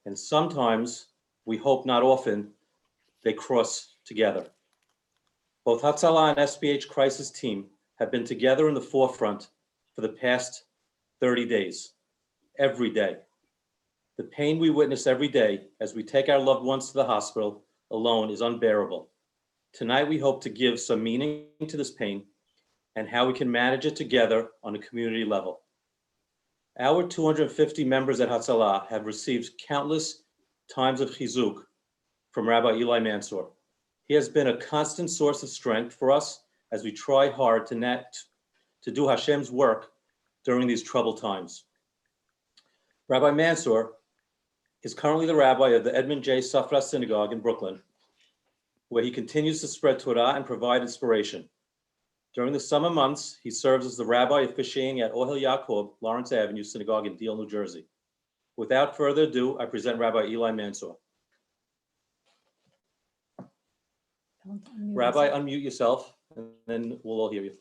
and sometimes, we hope not often, they cross together. Both Hatzalah and SBH Crisis Team have been together in the forefront for the past 30 days, every day. The pain we witness every day as we take our loved ones to the hospital alone is unbearable. Tonight, we hope to give some meaning to this pain and how we can manage it together on a community level. Our 250 members at Hatzalah have received countless times of chizuk from Rabbi Eli Mansour. He has been a constant source of strength for us as we try hard to do Hashem's work during these troubled times. Rabbi Mansour is currently the rabbi of the Edmund J. Safra Synagogue in Brooklyn, where he continues to spread Torah and provide inspiration. During the summer months, he serves as the rabbi officiating at OHEL Yaakov, Lawrence Avenue Synagogue in Deal, New Jersey. Without further ado, I present Rabbi Eli Mansour. Rabbi, unmute yourself, and then we'll all hear you.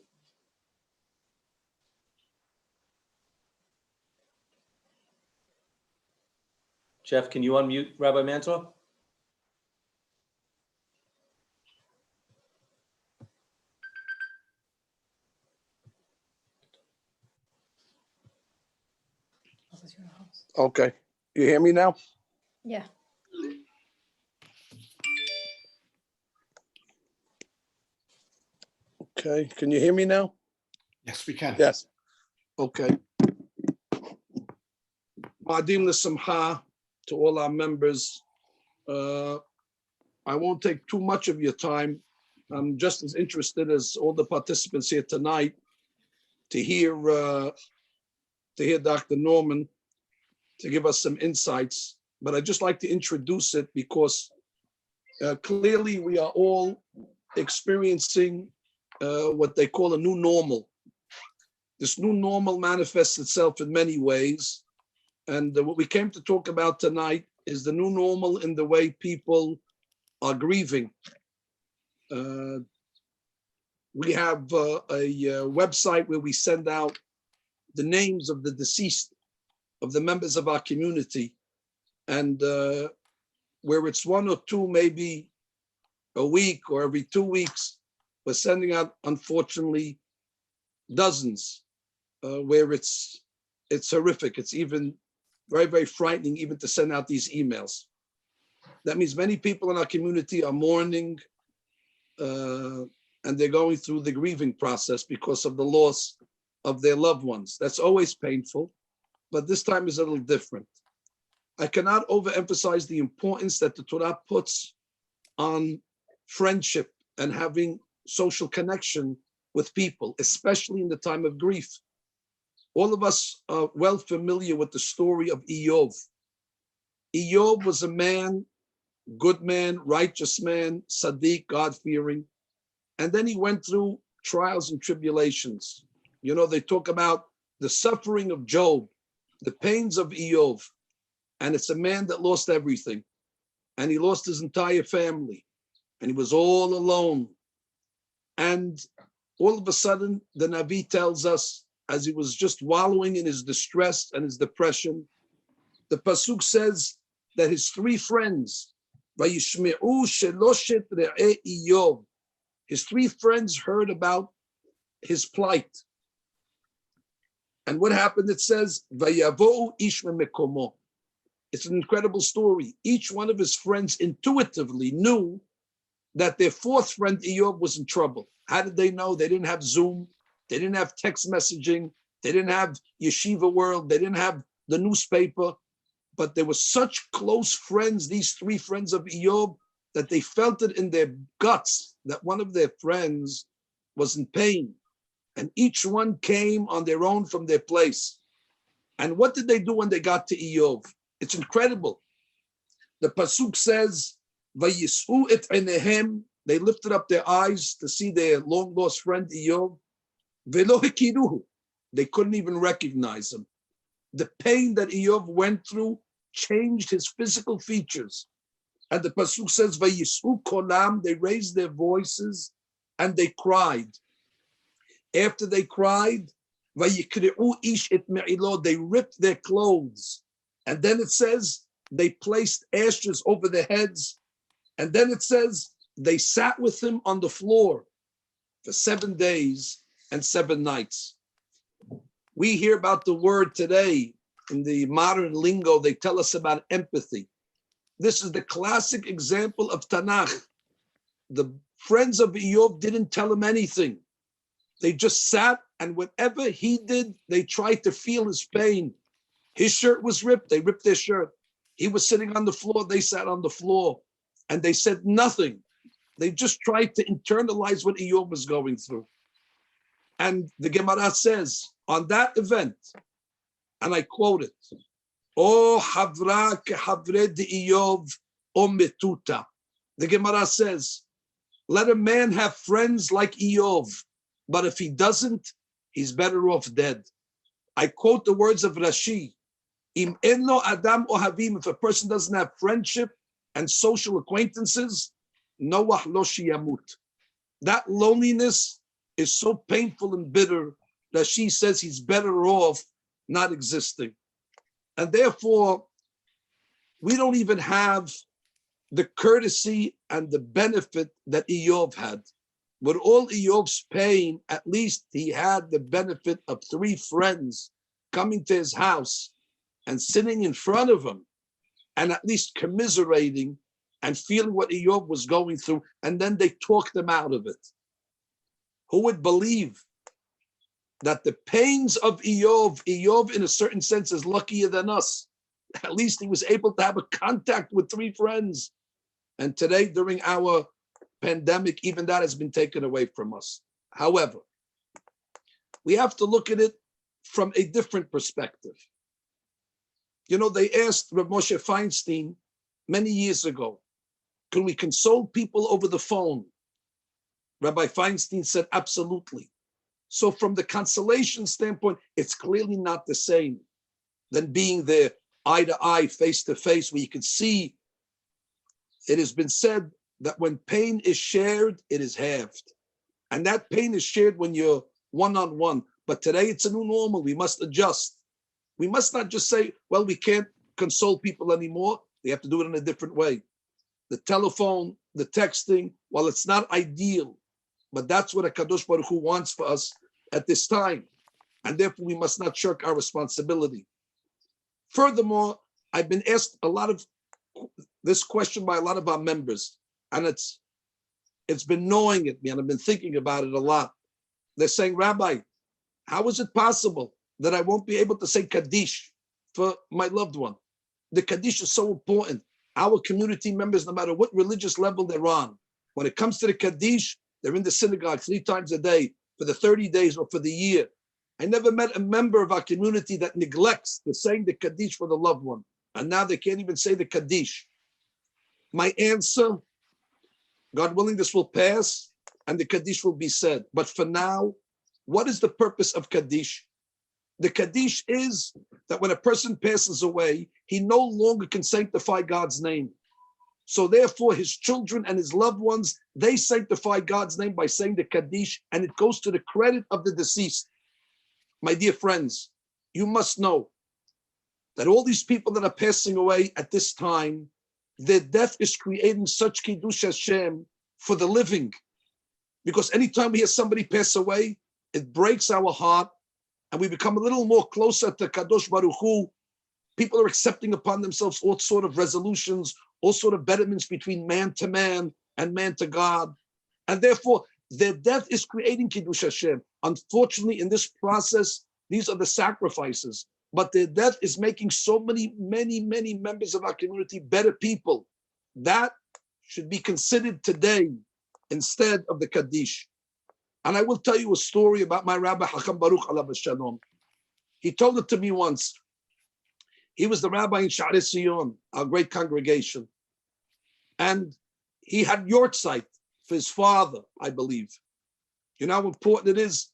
Jeff, can you unmute Rabbi Mansour? Okay. You hear me now? Yeah. Okay. Can you hear me now? Yes, we can. Yes. Okay. Ma'adim l'simcha to all our members. I won't take too much of your time. I'm just as interested as all the participants here tonight to hear Dr. Norman to give us some insights. But I'd just like to introduce it because clearly we are all experiencing what they call a new normal. This new normal manifests itself in many ways. And what we came to talk about tonight is the new normal in the way people are grieving. We have a website where we send out the names of the deceased, of the members of our community. And where it's one or two, maybe a week or every 2 weeks, we're sending out, unfortunately, dozens, where it's horrific. It's even very, very frightening even to send out these emails. That means many people in our community are mourning and they're going through the grieving process because of the loss of their loved ones. That's always painful, but this time is a little different. I cannot overemphasize the importance that the Torah puts on friendship and having social connection with people, especially in the time of grief. All of us are well familiar with the story of Eov. Eov was a man, good man, righteous man, Sadiq, God-fearing. And then he went through trials and tribulations. You know, they talk about the suffering of Job, the pains of Eov. And it's a man that lost everything. And he lost his entire family. And he was all alone. And all of a sudden, the Navi tells us, as he was just wallowing in his distress and his depression, the Pasuk says that his three friends, Vayishme'u sheloshet re'eh Eov, his three friends heard about his plight. And what happened? It says, Vayavo'u ish me'mekomo. It's an incredible story. Each one of his friends intuitively knew that their fourth friend Eov was in trouble. How did they know? They didn't have Zoom. They didn't have text messaging. They didn't have Yeshiva World. They didn't have the newspaper. But they were such close friends, these three friends of Eov, that they felt it in their guts that one of their friends was in pain. And each one came on their own from their place. And what did they do when they got to Eov? It's incredible. The Pasuk says, Vayis'u et einehem, they lifted up their eyes to see their long-lost friend Eov. Velo hikiruhu, they couldn't even recognize him. The pain that Eov went through changed his physical features. And the Pasuk says, Vayis'u kolam, they raised their voices and they cried. After they cried, Vayikre'u ish et me'ilo, they ripped their clothes. And then it says, they placed ashes over their heads, and then it says they sat with him on the floor for 7 days and 7 nights. We hear about the word today in the modern lingo, they tell us about empathy. This is the classic example of Tanakh. The friends of Eov didn't tell him anything. They just sat, and whatever he did, they tried to feel his pain. His shirt was ripped, they ripped their shirt. He was sitting on the floor, they sat on the floor, and they said nothing. They just tried to internalize what Eov was going through. And the Gemara says, on that event, and I quote it, O havra ke havre de Eov o metuta. The Gemara says, let a man have friends like Eov, but if he doesn't, he's better off dead. I quote the words of Rashi, Im enno adam ohavim, if a person doesn't have friendship and social acquaintances, Noach lo sheyamut. That loneliness is so painful and bitter that she says he's better off not existing. And therefore, we don't even have the courtesy and the benefit that Eov had. With all Eov's pain, at least he had the benefit of 3 friends coming to his house and sitting in front of him and at least commiserating and feeling what Eov was going through, and then they talked him out of it. Who would believe that the pains of Eov in a certain sense is luckier than us? At least he was able to have a contact with 3 friends. And today, during our pandemic, even that has been taken away from us. However, we have to look at it from a different perspective. You know, they asked Rav Moshe Feinstein many years ago, can we console people over the phone? Rabbi Feinstein said, absolutely. So from the consolation standpoint, it's clearly not the same than being there eye to eye, face to face, where you can see. It has been said that when pain is shared, it is halved. And that pain is shared when you're one-on-one. But today it's a new normal. We must adjust. We must not just say, well, we can't console people anymore. We have to do it in a different way. The telephone, the texting, while it's not ideal, but that's what HaKadosh Baruch Hu wants for us at this time. And therefore, we must not shirk our responsibility. Furthermore, I've been asked a lot of this question by a lot of our members, and it's been gnawing at me, and I've been thinking about it a lot. They're saying, Rabbi, how is it possible that I won't be able to say Kaddish for my loved one? The Kaddish is so important. Our community members, no matter what religious level they're on, when it comes to the Kaddish, they're in the synagogue 3 times a day for the 30 days or for the year. I never met a member of our community that neglects the saying the Kaddish for the loved one. And now they can't even say the Kaddish. My answer, God willing, this will pass and the Kaddish will be said. But for now, what is the purpose of Kaddish? The Kaddish is that when a person passes away, he no longer can sanctify God's name. So therefore, his children and his loved ones, they sanctify God's name by saying the Kaddish, and it goes to the credit of the deceased. My dear friends, you must know that all these people that are passing away at this time, their death is creating such Kiddush Hashem for the living. Because anytime we hear somebody pass away, it breaks our heart, and we become a little more closer to Kadosh Baruch Hu. People are accepting upon themselves all sort of resolutions, all sort of betterments between man to man and man to God. And therefore, their death is creating Kiddush Hashem. Unfortunately, in this process, these are the sacrifices. But their death is making so many members of our community better people. That should be considered today instead of the Kaddish. And I will tell you a story about my Rabbi Hacham Baruch alav shalom. He told it to me once. He was the rabbi in Sha'arei Zion, our great congregation. And he had yortzeit for his father, I believe. You know how important it is?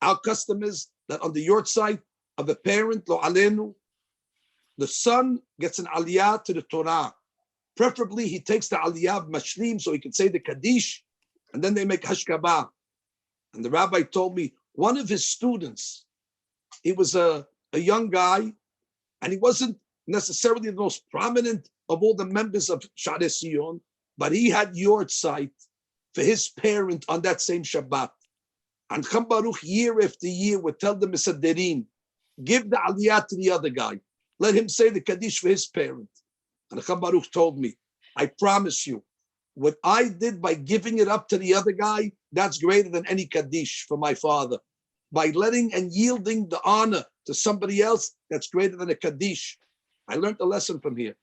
Our custom is that on the yortzeit of a parent, lo alenu, the son gets an aliyah to the Torah. Preferably, he takes the aliyah of mashlim so he can say the Kaddish, and then they make hashkabah. And the rabbi told me, one of his students, he was a young guy, and he wasn't necessarily the most prominent of all the members of Sha'arei Sion, but he had yortzeit for his parent on that same Shabbat. And Cham Baruch, year after year, would tell the Mesaderin, give the aliyah to the other guy. Let him say the Kaddish for his parent. And Cham Baruch told me, I promise you, what I did by giving it up to the other guy, that's greater than any Kaddish for my father. By letting and yielding the honor to somebody else, that's greater than a Kaddish. I learned a lesson from here,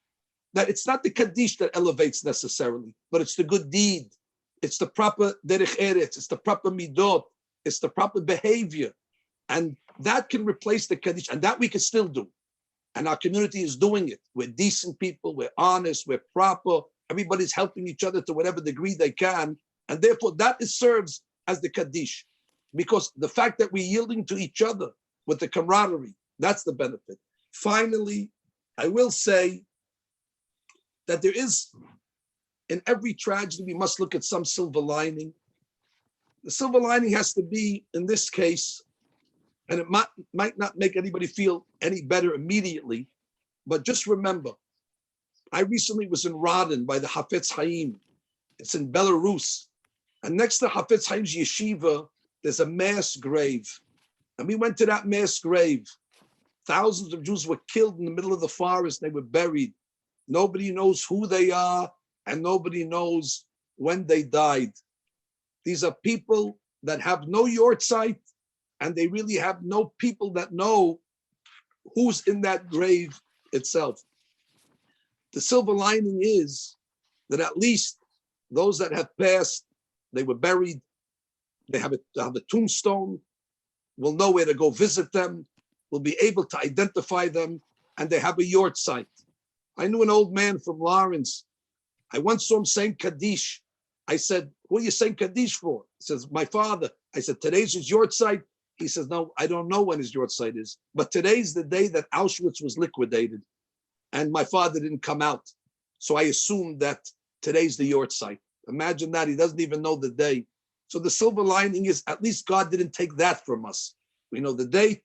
that it's not the Kaddish that elevates necessarily, but it's the good deed. It's the proper derech eretz, it's the proper midot, it's the proper behavior. And that can replace the Kaddish, and that we can still do. And our community is doing it. We're decent people, we're honest, we're proper. Everybody's helping each other to whatever degree they can. And therefore that serves as the Kaddish. Because the fact that we're yielding to each other with the camaraderie, that's the benefit. Finally, I will say that there is, in every tragedy, we must look at some silver lining. The silver lining has to be, in this case, and it might not make anybody feel any better immediately, but just remember, I recently was in Radin by the Hafetz Chaim. It's in Belarus. And next to Hafetz Chaim's yeshiva, there's a mass grave. And we went to that mass grave. Thousands of Jews were killed in the middle of the forest. They were buried. Nobody knows who they are, and nobody knows when they died. These are people that have no yortzeit, and they really have no people that know who's in that grave itself. The silver lining is that at least those that have passed, they were buried, they have a tombstone, we'll know where to go visit them, we'll be able to identify them, and they have a yortzeit. I knew an old man from Lawrence. I once saw him saying Kaddish. I said, what are you saying Kaddish for? He says, my father. I said, today's his yortzeit. He says, no, I don't know when his yortzeit is, but today's the day that Auschwitz was liquidated, and my father didn't come out. So I assumed that today's the yortzeit. Imagine that, he doesn't even know the day. So the silver lining is at least God didn't take that from us. We know the date,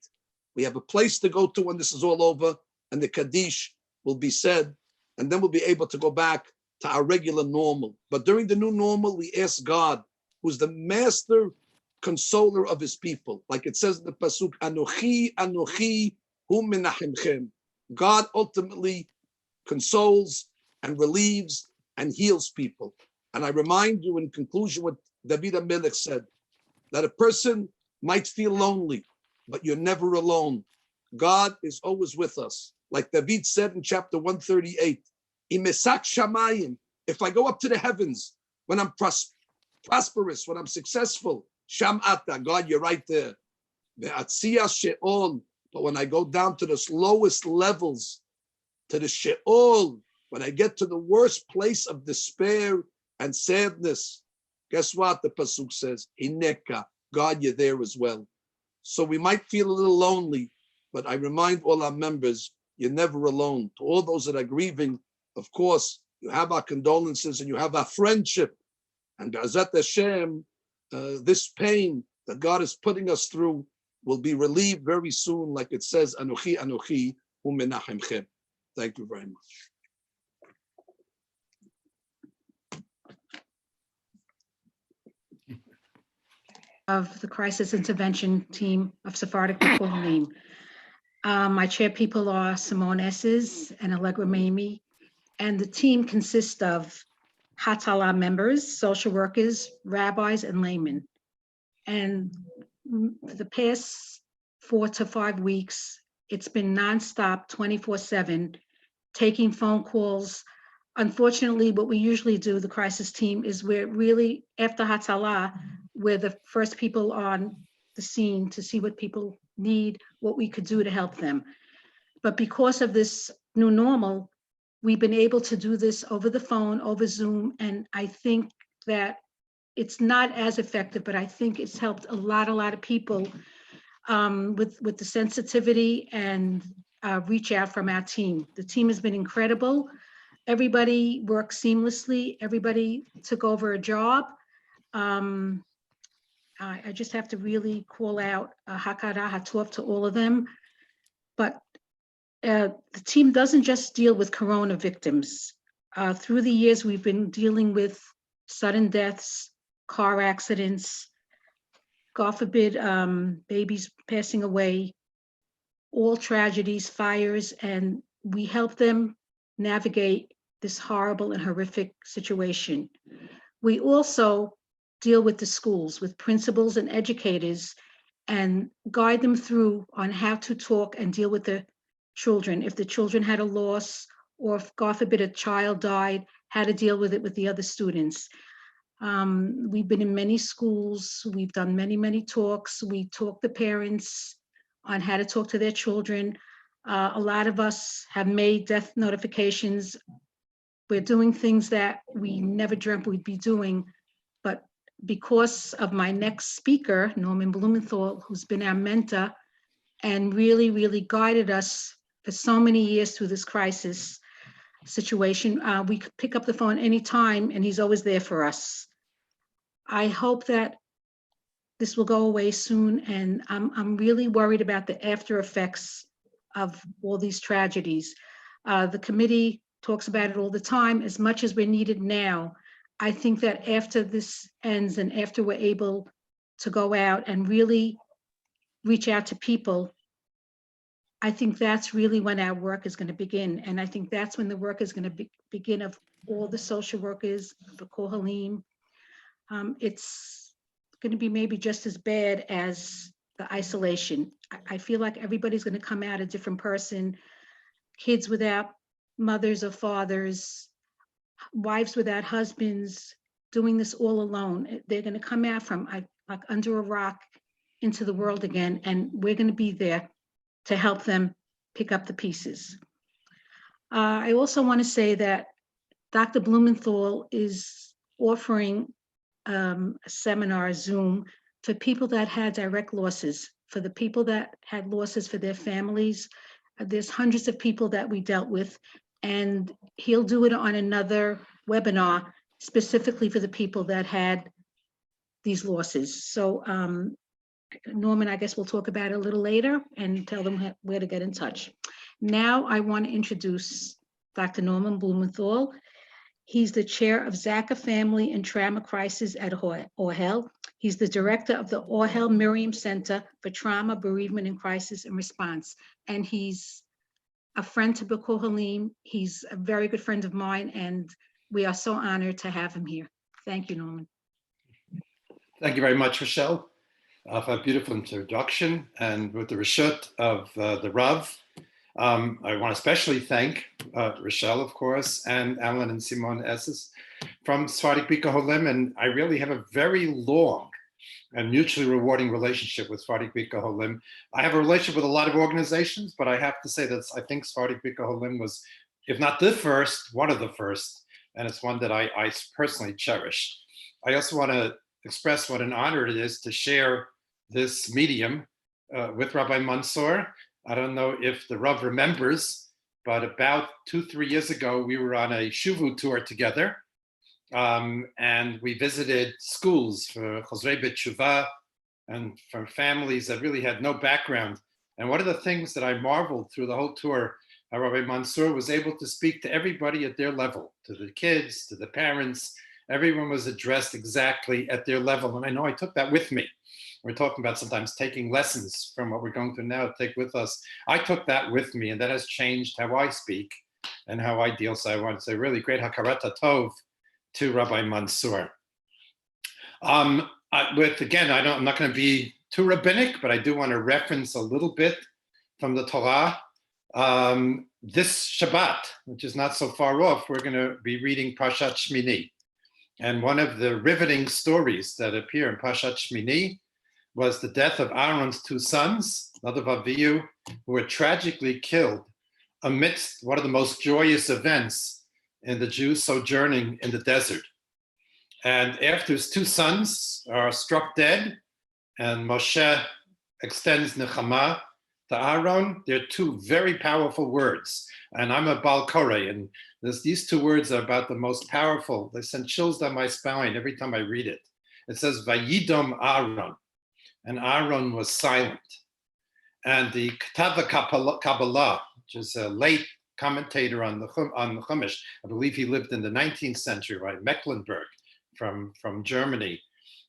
we have a place to go to when this is all over, and the Kaddish will be said, and then we'll be able to go back to our regular normal. But during the new normal, we ask God, who's the master consoler of his people. Like it says in the Pasuk, Anochi, Anochi, hu menachemchem. God ultimately consoles and relieves and heals people. And I remind you in conclusion what David HaMelech said, that a person might feel lonely, but you're never alone. God is always with us. Like David said in chapter 138, Imesak shamayim, if I go up to the heavens, when I'm prosperous, when I'm successful, Sham ata, God, you're right there. Ve'atzia she'ol, but when I go down to the lowest levels, to the she'ol, when I get to the worst place of despair and sadness, guess what the pasuk says? Hineka, God, you're there as well. So we might feel a little lonely, but I remind all our members, you're never alone. To all those that are grieving, of course, you have our condolences and you have our friendship. And Be'ezrat Hashem, this pain that God is putting us through will be relieved very soon, like it says, Anochi, Anochi, hu menachemchem. Thank you very much. Of the crisis intervention team of Sephardic Kohanim. My chair people are Simone Esses and Allegra Mamie, and the team consists of Hatzalah members, social workers, rabbis, and laymen. And for the past 4 to 5 weeks, it's been nonstop, 24/7, taking phone calls. Unfortunately, what we usually do, the crisis team, is we're really, after Hatzalah, we're the first people on the scene to see what people need, what we could do to help them. But because of this new normal, we've been able to do this over the phone, over Zoom, and I think that it's not as effective, but I think it's helped a lot of people with the sensitivity and reach out from our team. The team has been incredible. Everybody worked seamlessly. Everybody took over a job. I just have to really call out Hakara Hatov to all of them. But the team doesn't just deal with corona victims. Through the years, we've been dealing with sudden deaths, car accidents, God forbid, babies passing away, all tragedies, fires, and we help them navigate this horrible and horrific situation. We also deal with the schools, with principals and educators, and guide them through on how to talk and deal with the children. If the children had a loss, or if, God forbid, a child died, how to deal with it with the other students. We've been in many schools. We've done many, many talks. We talk to parents on how to talk to their children. A lot of us have made death notifications. We're doing things that we never dreamt we'd be doing, but because of my next speaker, Norman Blumenthal, who's been our mentor and really, really guided us for so many years through this crisis situation, we could pick up the phone anytime and he's always there for us. I hope that this will go away soon, and I'm really worried about the after effects of all these tragedies. The committee talks about it all the time. As much as we're needed now, I think that after this ends and after we're able to go out and really reach out to people, I think that's really when our work is going to begin. And I think that's when the work is going to begin of all the social workers, the Kohalim. It's going to be maybe just as bad as the isolation. I feel like everybody's going to come out a different person, kids without mothers or fathers, wives without husbands, doing this all alone. They're going to come out from like under a rock into the world again, and we're going to be there to help them pick up the pieces. I also want to say that Dr. Blumenthal is offering a seminar, Zoom, for people that had direct losses, for the people that had losses for their families. There's hundreds of people that we dealt with, and he'll do it on another webinar specifically for the people that had these losses. So Norman, I guess we'll talk about it a little later and tell them where to get in touch. Now I want to introduce Dr. Norman Blumenthal. He's the chair of Zaka Family and Trauma Crisis at OHEL. He's the director of the OHEL Miriam Center for Trauma, Bereavement, and Crisis and Response. And he's a friend to B'Kol Halim. He's a very good friend of mine, and we are so honored to have him here. Thank you, Norman. Thank you very much, Rochelle, for a beautiful introduction. And with the reshut of the Rav, I want to especially thank Rochelle, of course, and Alan and Simon Esses from Sephardic B'Kol Halim. And I really have a very long and mutually rewarding relationship with Sephardic B'Kol Halim. I have a relationship with a lot of organizations, but I have to say that I think Sephardic B'Kol Halim was, if not the first, one of the first, and it's one that I personally cherish. I also want to express what an honor it is to share this medium with Rabbi Mansour. I don't know if the Rav remembers, but about 2-3 years ago, we were on a Shuvu tour together. And we visited schools for Chozrei B'Tshuva and for families that really had no background. And one of the things that I marveled through the whole tour, Rabbi Mansour was able to speak to everybody at their level, to the kids, to the parents. Everyone was addressed exactly at their level. And I know I took that with me. We're talking about sometimes taking lessons from what we're going through now to take with us. I took that with me, and that has changed how I speak and how I deal. So I want to say really great Hakarat Tov to Rabbi Mansour. I'm not going to be too rabbinic, but I do want to reference a little bit from the Torah. This Shabbat, which is not so far off, we're going to be reading Parshat Shmini. And one of the riveting stories that appear in Parshat Shmini was the death of Aaron's 2 sons, Nadav and Avihu, who were tragically killed amidst one of the most joyous events in the Jews sojourning in the desert. And after his 2 sons are struck dead, and Moshe extends Nechama to Aaron, there are 2 very powerful words. And I'm a Baal Koreh, and these 2 words are about the most powerful. They send chills down my spine every time I read it. It says, Vayidom Aaron, and Aaron was silent. And the Ketava Kabbalah, which is a late commentator on the Chumash. I believe he lived in the 19th century, right? Mecklenburg from Germany.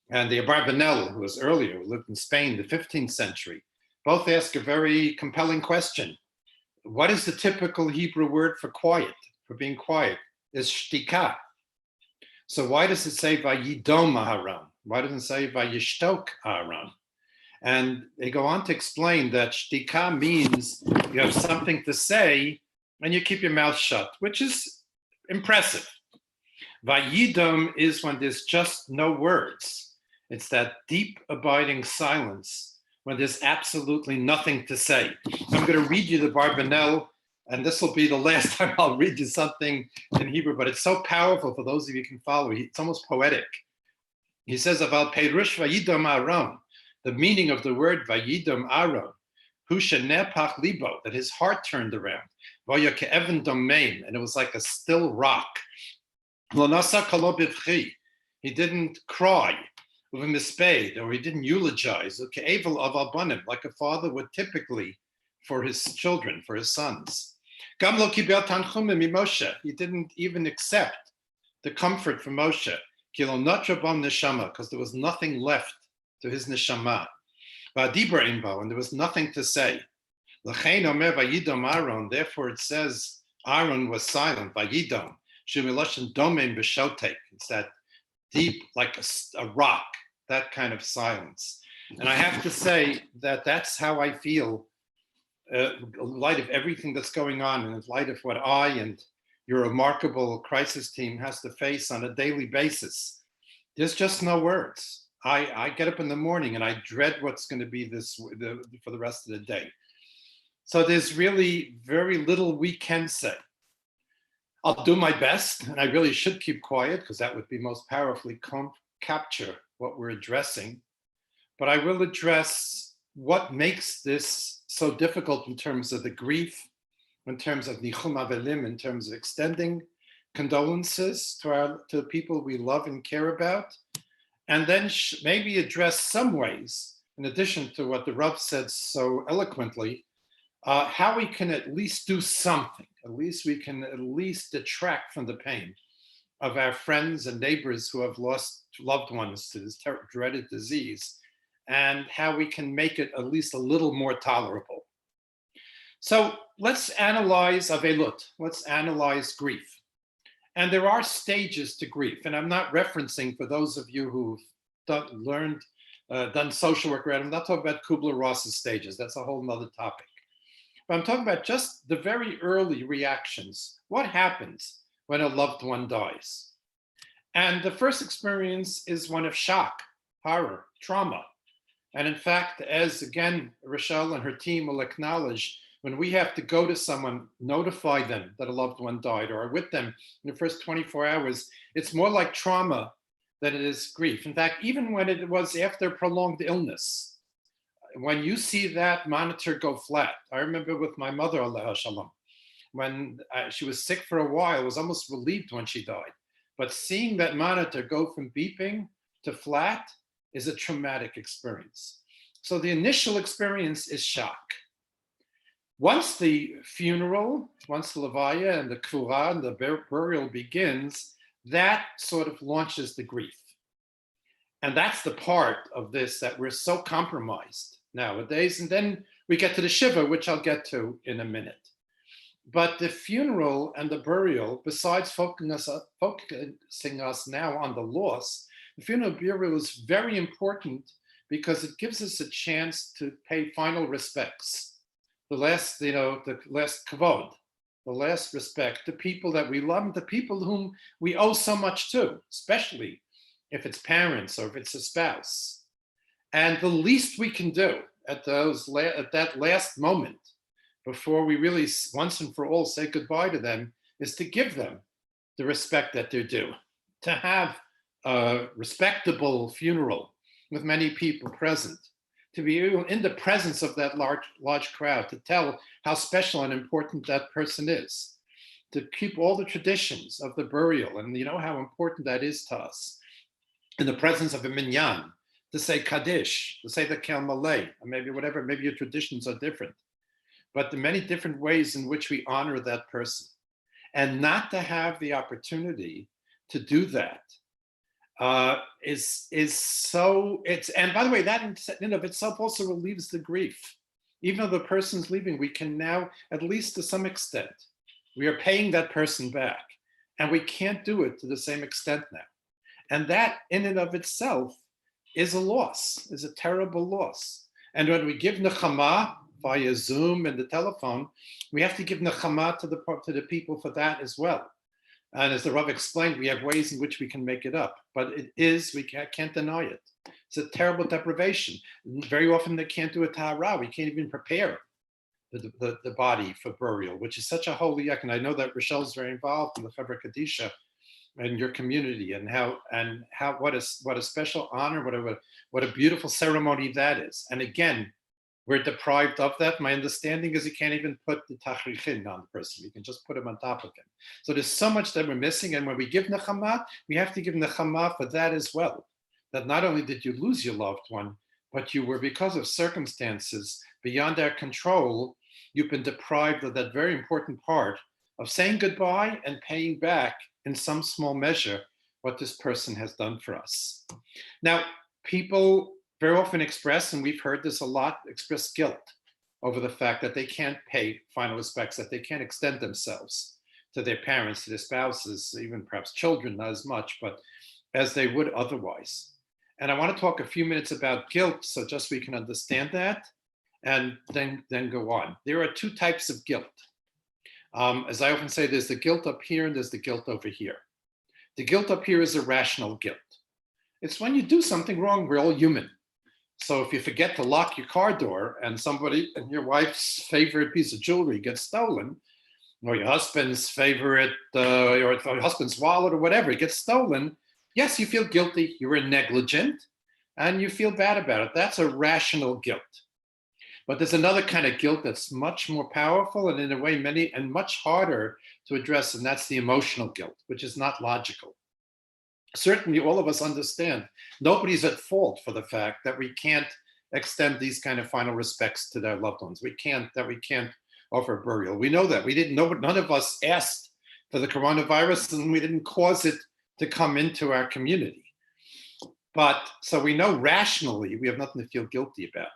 And the Abarbanel, who was earlier, who lived in Spain, the 15th century. Both ask a very compelling question. What is the typical Hebrew word for quiet, for being quiet? Is shtika. So why does it say vayidom Aharon? Why doesn't it say vayishtok Aharon? And they go on to explain that shtika means you have something to say and you keep your mouth shut, which is impressive. Vayidom is when there's just no words. It's that deep, abiding silence when there's absolutely nothing to say. So I'm going to read you the Barbanel, and this will be the last time I'll read you something in Hebrew, but it's so powerful for those of you who can follow. It's almost poetic. He says, Aval Perush Vayidom Aron, the meaning of the word Vayidom Aron, Hu Shenepach Libo, that his heart turned around. Vaya Ke'evan Domain, and it was like a still rock. Lo Nasa Kalo Bivchi, he didn't cry with a mispade, or he didn't eulogize, Ke'evel of Albanim, like a father would typically for his children, for his sons. Gam lo kibel tanchumim mi Moshe, he didn't even accept the comfort from Moshe. Kilo notra bam neshama, because there was nothing left to his neshama. V'adibra imbo, and there was nothing to say. L'chein omer vayidom Aaron, therefore it says Aaron was silent, vayidom, shemiloshen domen b'shotek. It's that deep, like a rock, that kind of silence. And I have to say that that's how I feel in light of everything that's going on, and in light of what I and your remarkable crisis team has to face on a daily basis. There's just no words. I get up in the morning and I dread what's going to be for the rest of the day. So there's really very little we can say. I'll do my best, and I really should keep quiet because that would be most powerfully capture what we're addressing. But I will address what makes this so difficult in terms of the grief, in terms of nichum avelim, in terms of extending condolences to the people we love and care about, and then maybe address some ways, in addition to what the Rav said so eloquently, how we can at least do something. At least we can at least detract from the pain of our friends and neighbors who have lost loved ones to this dreaded disease, and how we can make it at least a little more tolerable. So let's analyze avelut, let's analyze grief. And there are stages to grief, and I'm not referencing, for those of you who've done social work, I'm not talking about Kubler-Ross's stages, that's a whole nother topic. But I'm talking about just the very early reactions. What happens when a loved one dies? And the first experience is one of shock, horror, trauma. And in fact, as again, Rochelle and her team will acknowledge, when we have to go to someone, notify them that a loved one died, or are with them in the first 24 hours, it's more like trauma than it is grief. In fact, even when it was after prolonged illness, when you see that monitor go flat, I remember with my mother, Alaiha Shalom, when she was sick for a while, I was almost relieved when she died. But seeing that monitor go from beeping to flat is a traumatic experience. So the initial experience is shock. Once the funeral, once the levaya and the kvura and the burial begins, that sort of launches the grief. And that's the part of this that we're so compromised nowadays. And then we get to the shiva, which I'll get to in a minute. But the funeral and the burial, besides focusing us now on the loss, the funeral burial is very important because it gives us a chance to pay final respects. The last kavod, the last respect to people that we love, to people whom we owe so much to, especially if it's parents or if it's a spouse. And the least we can do at that last moment, before we really once and for all say goodbye to them, is to give them the respect that they're due, to have a respectable funeral with many people present, to be in the presence of that large crowd, to tell how special and important that person is, to keep all the traditions of the burial, and you know how important that is to us, in the presence of a minyan, to say Kaddish, to say the Kel Malay, or maybe whatever, maybe your traditions are different. but the many different ways in which we honor that person. And not to have the opportunity to do that is so, and by the way, that in and of itself also relieves the grief. Even though the person's leaving, we can now, at least to some extent, we are paying that person back, and we can't do it to the same extent now. And that in and of itself is a loss, is a terrible loss. And when we give nechama via Zoom and the telephone, we have to give nechama to the people for that as well. And as the Rav explained, we have ways in which we can make it up, but it is, we can't deny it. It's a terrible deprivation. Very often they can't do a tahara. We can't even prepare the body for burial, which is such a holy act. And I know that Rochelle's very involved in the Fevra Kadisha and your community, and what a special honor, what a beautiful ceremony that is. And again, we're deprived of that. My understanding is you can't even put the tachrichin on the person. You can just put him on top of him. So there's so much that we're missing. And when we give nechama, we have to give nechama for that as well. That not only did you lose your loved one, but you were, because of circumstances beyond our control, you've been deprived of that very important part of saying goodbye and paying back in some small measure what this person has done for us. Now, people very often express, and we've heard this a lot, express guilt over the fact that they can't pay final respects, that they can't extend themselves to their parents, to their spouses, even perhaps children, not as much, but as they would otherwise. And I want to talk a few minutes about guilt, so just so we can understand that, and then go on. There are two types of guilt. As I often say, there's the guilt up here and there's the guilt over here. The guilt up here is irrational guilt. It's when you do something wrong, we're all human. So if you forget to lock your car door and your wife's favorite piece of jewelry gets stolen, or your husband's favorite, or your husband's wallet or whatever, it gets stolen, yes, you feel guilty, you were negligent, and you feel bad about it. That's a rational guilt. But there's another kind of guilt that's much more powerful and in a way much harder to address, and that's the emotional guilt, which is not logical. Certainly all of us understand nobody's at fault for the fact that we can't extend these kind of final respects to their loved ones. We can't offer burial. We know that. None of us asked for the coronavirus, and we didn't cause it to come into our community. But so we know rationally we have nothing to feel guilty about.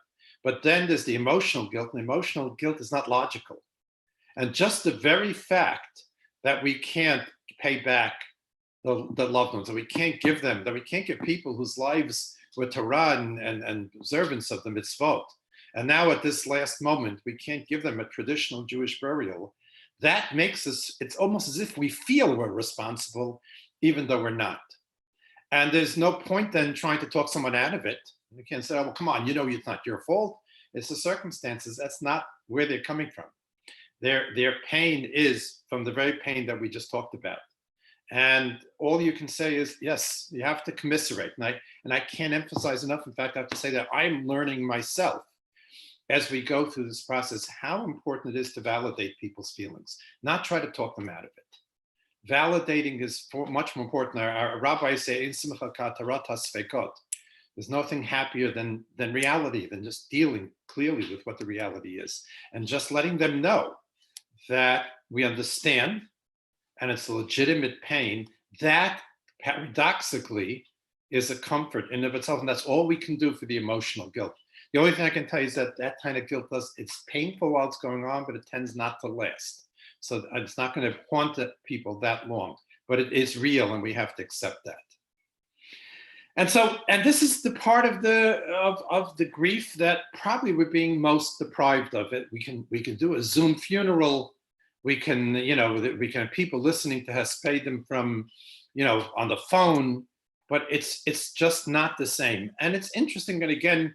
But then there's the emotional guilt, and emotional guilt is not logical. And just the very fact that we can't pay back the loved ones, that we can't give people whose lives were Torah and observance of the mitzvot. And now at this last moment, we can't give them a traditional Jewish burial. That makes us, it's almost as if we feel we're responsible, even though we're not. And there's no point then trying to talk someone out of it. You can't say, oh, well, come on, it's not your fault. It's the circumstances. That's not where they're coming from. Their pain is from the very pain that we just talked about. And all you can say is, yes, you have to commiserate. And I can't emphasize enough. In fact, I have to say that I'm learning myself as we go through this process, how important it is to validate people's feelings, not try to talk them out of it. Validating is much more important. Our rabbis say, there's nothing happier than reality, than just dealing clearly with what the reality is. And just letting them know that we understand and it's a legitimate pain, that paradoxically is a comfort in of itself. And that's all we can do for the emotional guilt. The only thing I can tell you is that kind of guilt it's painful while it's going on, but it tends not to last. So it's not going to haunt people that long, but it is real and we have to accept that. And this is the part of the grief that probably we're being most deprived of it. We can do a Zoom funeral. We can have people listening to Hespedim from, on the phone, but it's just not the same. And it's interesting. And again,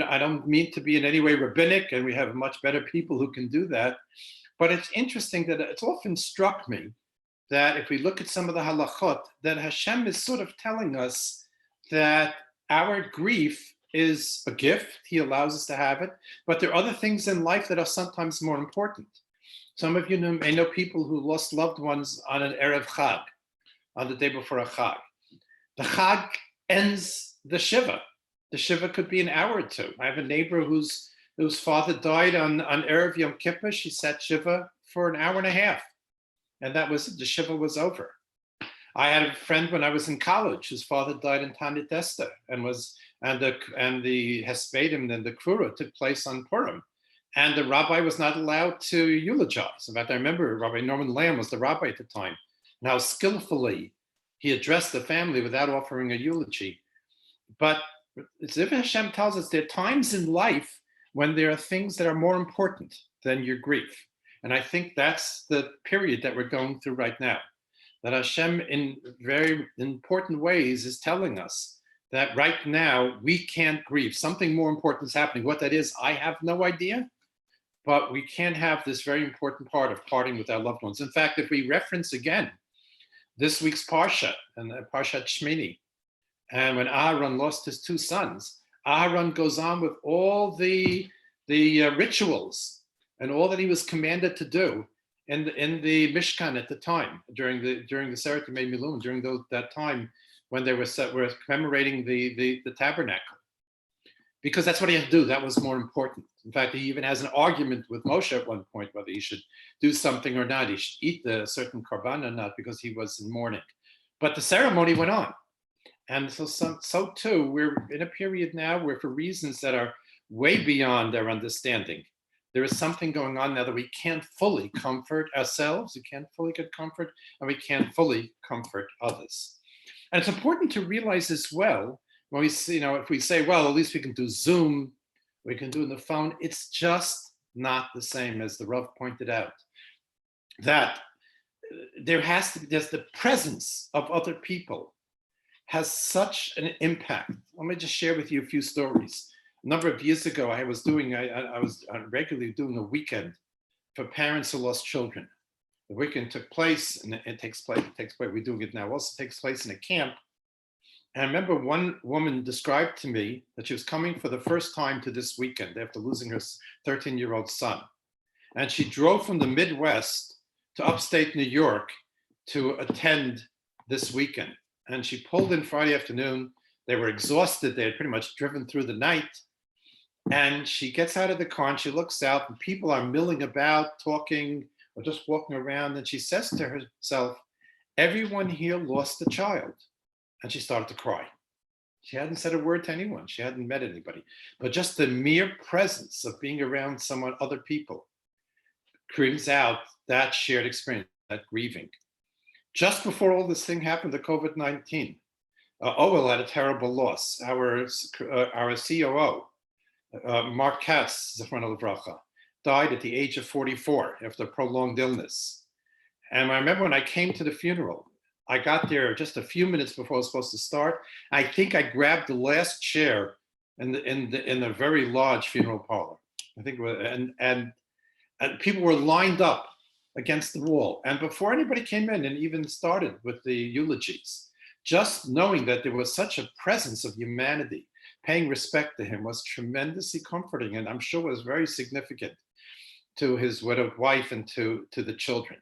I don't mean to be in any way rabbinic, and we have much better people who can do that. But it's interesting that it's often struck me that if we look at some of the halachot, that Hashem is sort of telling us that our grief is a gift. He allows us to have it, but there are other things in life that are sometimes more important. Some of you may know people who lost loved ones on an Erev Chag, on the day before a Chag. The Chag ends the Shiva. The Shiva could be an hour or two. I have a neighbor whose whose father died on Erev Yom Kippur. She sat Shiva for an hour and a half, and that was it. The Shiva was over. I had a friend when I was in college whose father died in Tanit Esther, and the Hespedim and the Krura took place on Purim. And the rabbi was not allowed to eulogize. In fact, I remember Rabbi Norman Lamb was the rabbi at the time. Now, skillfully, he addressed the family without offering a eulogy. But as if Hashem tells us, there are times in life when there are things that are more important than your grief. And I think that's the period that we're going through right now. That Hashem, in very important ways, is telling us that right now we can't grieve. Something more important is happening. What that is, I have no idea. But we can't have this very important part of parting with our loved ones. In fact, if we reference again this week's Parsha, and Parshat Shmini, and when Aharon lost his two sons, Aharon goes on with all the rituals and all that he was commanded to do in the Mishkan at the time, during the Seret Yemei Milum, during that time when they were commemorating the tabernacle. Because that's what he had to do. That was more important. In fact, he even has an argument with Moshe at one point whether he should do something or not. He should eat the certain korban or not because he was in mourning. But the ceremony went on. And so too, we're in a period now where, for reasons that are way beyond our understanding, there is something going on now that we can't fully comfort ourselves, we can't fully get comfort, and we can't fully comfort others. And it's important to realize as well, when we see, if we say, well, at least we can do Zoom, we can do it on the phone, it's just not the same, as the Rav pointed out, that there's the presence of other people has such an impact. Let me just share with you a few stories. A number of years ago, I was regularly doing a weekend for parents who lost children. The weekend took place, and it takes place, we're doing it now, also takes place in a camp. And I remember one woman described to me that she was coming for the first time to this weekend after losing her 13-year-old son. And she drove from the Midwest to upstate New York to attend this weekend. And she pulled in Friday afternoon. They were exhausted. They had pretty much driven through the night. And she gets out of the car and she looks out, and people are milling about, talking, or just walking around. And she says to herself, everyone here lost a child. And she started to cry. She hadn't said a word to anyone. She hadn't met anybody. But just the mere presence of being around other people brings out that shared experience, that grieving. Just before all this thing happened, the COVID-19, OHEL had a terrible loss. Our COO, Mark Katz, Zechron Livracha, died at the age of 44 after a prolonged illness. And I remember when I came to the funeral, I got there just a few minutes before I was supposed to start. I think I grabbed the last chair in the very large funeral parlor. I think it was, and people were lined up against the wall. And before anybody came in and even started with the eulogies, just knowing that there was such a presence of humanity, paying respect to him, was tremendously comforting, and I'm sure was very significant to his widowed wife and to the children.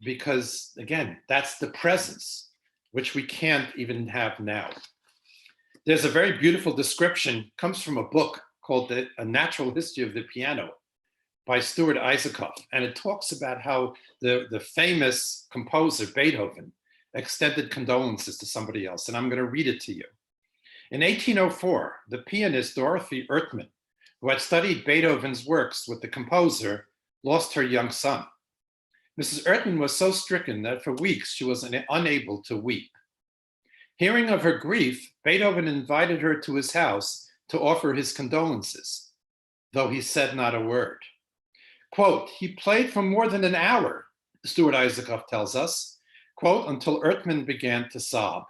Because again, that's the presence which we can't even have now. There's a very beautiful description, comes from a book called A Natural History of the Piano by Stuart Isaacoff. And it talks about how the famous composer Beethoven extended condolences to somebody else. And I'm going to read it to you. In 1804, the pianist Dorothy Ertmann, who had studied Beethoven's works with the composer, lost her young son. Mrs. Ertmann was so stricken that for weeks she was unable to weep. Hearing of her grief, Beethoven invited her to his house to offer his condolences, though he said not a word. Quote, he played for more than an hour, Stuart Isaacoff tells us, quote, until Ertmann began to sob.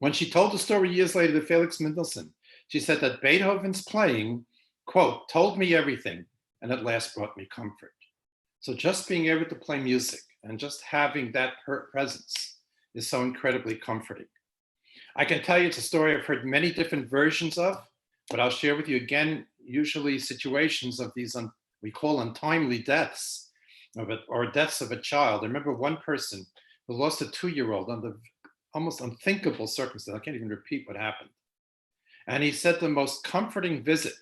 When she told the story years later to Felix Mendelssohn, she said that Beethoven's playing, quote, told me everything and at last brought me comfort. So just being able to play music and just having that presence is so incredibly comforting. I can tell you it's a story I've heard many different versions of, but I'll share with you again, usually situations of these, we call untimely deaths, or deaths of a child. I remember one person who lost a 2-year-old under almost unthinkable circumstances. I can't even repeat what happened. And he said the most comforting visit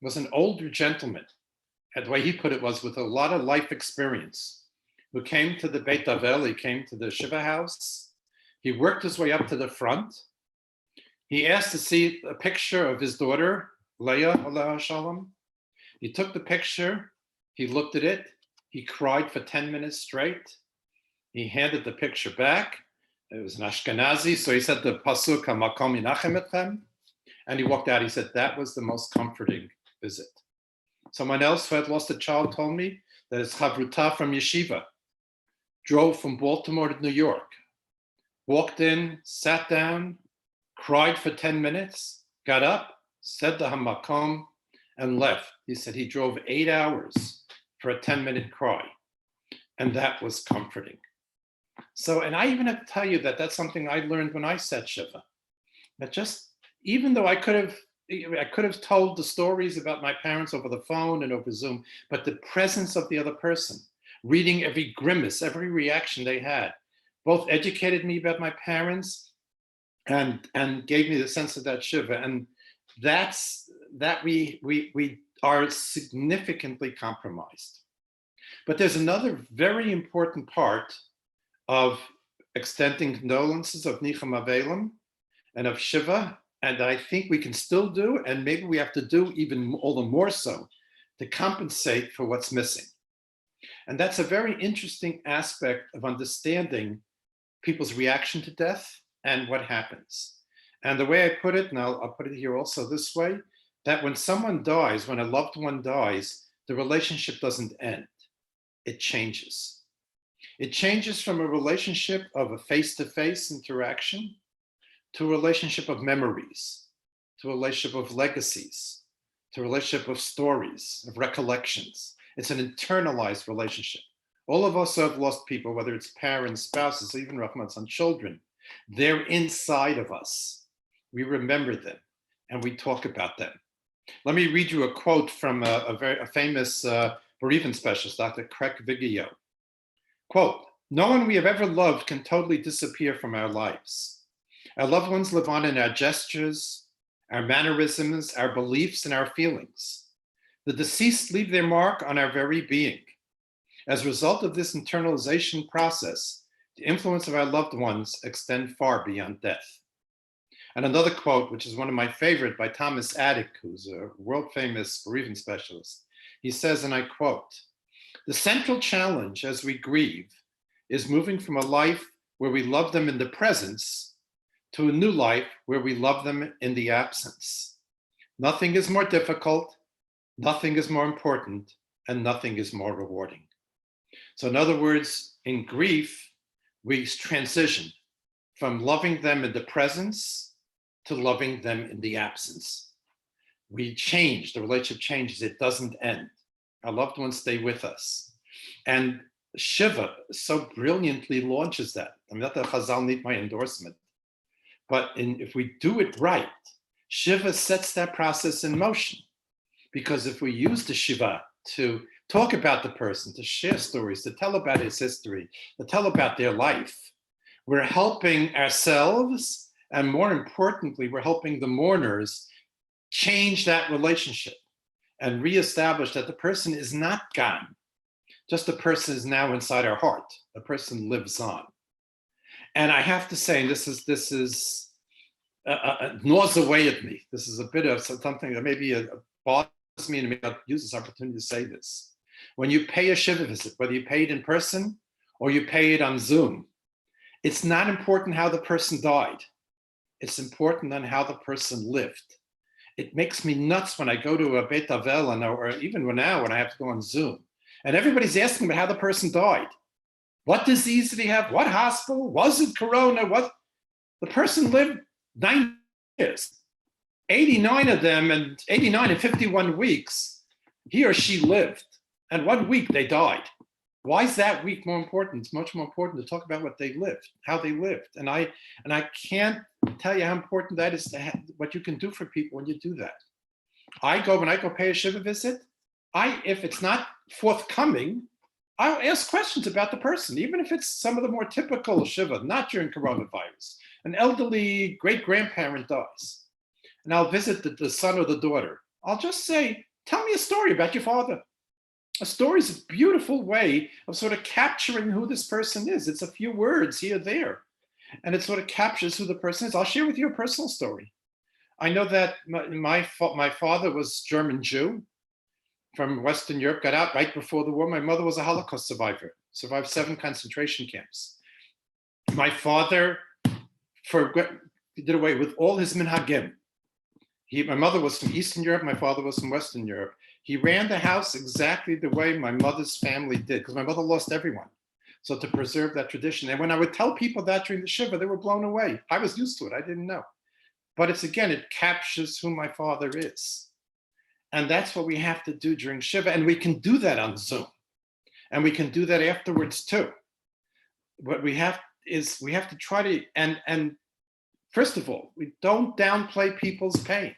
was an older gentleman, and the way he put it was with a lot of life experience, who came to the Beit Avel, he came to the Shiva house. He worked his way up to the front. He asked to see a picture of his daughter, Leah, Aleh Shalom. He took the picture, he looked at it, he cried for 10 minutes straight. He handed the picture back. It was an Ashkenazi, so he said the pasuk HaMakom Yinachem Etchem, and he walked out. He said that was the most comforting visit. Someone else who had lost a child told me that his chavruta from yeshiva drove from Baltimore to New York, walked in, sat down, cried for 10 minutes, got up, said the Hamakom, and left. He said he drove 8 hours for a 10-minute cry, and that was comforting. So, and I even have to tell you that that's something I learned when I said Shiva. That just, even though I could have told the stories about my parents over the phone and over Zoom, but the presence of the other person, reading every grimace, every reaction they had, both educated me about my parents and gave me the sense of that Shiva. And that we are significantly compromised. But there's another very important part of extending condolences of Nichem Avelim and of Shiva, and I think we can still do, and maybe we have to do even all the more so, to compensate for what's missing. And that's a very interesting aspect of understanding people's reaction to death and what happens. And the way I put it, and I'll put it here also this way, that when someone dies, when a loved one dies, the relationship doesn't end, it changes. It changes from a relationship of a face-to-face interaction to a relationship of memories, to a relationship of legacies, to a relationship of stories, of recollections. It's an internalized relationship. All of us have lost people, whether it's parents, spouses, even Rahman's on children. They're inside of us. We remember them and we talk about them. Let me read you a quote from a famous bereavement specialist, Dr. Craig Vigio. Quote, "No one we have ever loved can totally disappear from our lives. Our loved ones live on in our gestures, our mannerisms, our beliefs, and our feelings. The deceased leave their mark on our very being. As a result of this internalization process, the influence of our loved ones extend far beyond death." And another quote, which is one of my favorite, by Thomas Attic, who's a world-famous bereavement specialist. He says, and I quote, "The central challenge as we grieve is moving from a life where we love them in the presence to a new life where we love them in the absence. Nothing is more difficult, nothing is more important, and nothing is more rewarding." So in other words, in grief, we transition from loving them in the presence to loving them in the absence. We change, the relationship changes, it doesn't end. Our loved ones stay with us. And Shiva so brilliantly launches that. I mean, not that Chazal need my endorsement, but if we do it right, Shiva sets that process in motion. Because if we use the Shiva to talk about the person, to share stories, to tell about his history, to tell about their life, we're helping ourselves, and more importantly, we're helping the mourners change that relationship and reestablish that the person is not gone. Just the person is now inside our heart. The person lives on. And I have to say, and this is gnaws away at me. This is a bit of something that maybe bothers me, and maybe I'll use this opportunity to say this. When you pay a Shiva visit, whether you pay it in person or you pay it on Zoom, it's not important how the person died. It's important on how the person lived. It makes me nuts when I go to a Beit Avel, or even now when I have to go on Zoom, and everybody's asking about how the person died. What disease did he have? What hospital? Was it Corona? What? The person lived 9 years, 89 of them, and 89 and 51 weeks, he or she lived. And 1 week they died. Why is that week more important? It's much more important to talk about what they lived, how they lived. And I can't tell you how important that is to have, what you can do for people when you do that. When I go pay a Shiva visit, if it's not forthcoming, I'll ask questions about the person, even if it's some of the more typical Shiva, not during coronavirus. An elderly great-grandparent dies, and I'll visit the son or the daughter. I'll just say, Tell me a story about your father. A story is a beautiful way of sort of capturing who this person is. It's a few words here or there, and it sort of captures who the person is. I'll share with you a personal story. I know that my father was German Jew from Western Europe, got out right before the war. My mother was a Holocaust survivor, survived 7 concentration camps. My father did away with all his minhagim. My mother was from Eastern Europe, my father was from Western Europe. He ran the house exactly the way my mother's family did, because my mother lost everyone. So to preserve that tradition. And when I would tell people that during the Shiva, they were blown away. I was used to it, I didn't know. But it's, again, it captures who my father is. And that's what we have to do during Shiva. And we can do that on Zoom. And we can do that afterwards too. What we have is, we have to try to, and first of all, we don't downplay people's pain.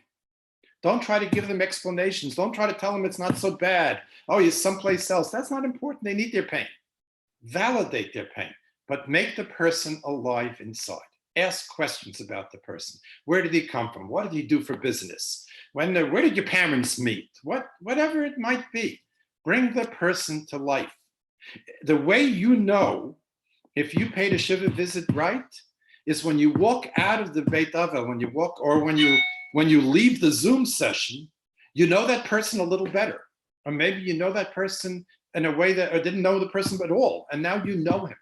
Don't try to give them explanations. Don't try to tell them it's not so bad. Oh, you're someplace else. That's not important. They need their pain. Validate their pain, but make the person alive inside. Ask questions about the person. Where did he come from? What did he do for business? Where did your parents meet? Whatever it might be, bring the person to life. The way you know if you paid a Shiva visit right is when you walk out of the Beit Avel, when you walk, or when you leave the Zoom session, you know that person a little better. Or maybe you know that person in a way that, or didn't know the person at all, and now you know him.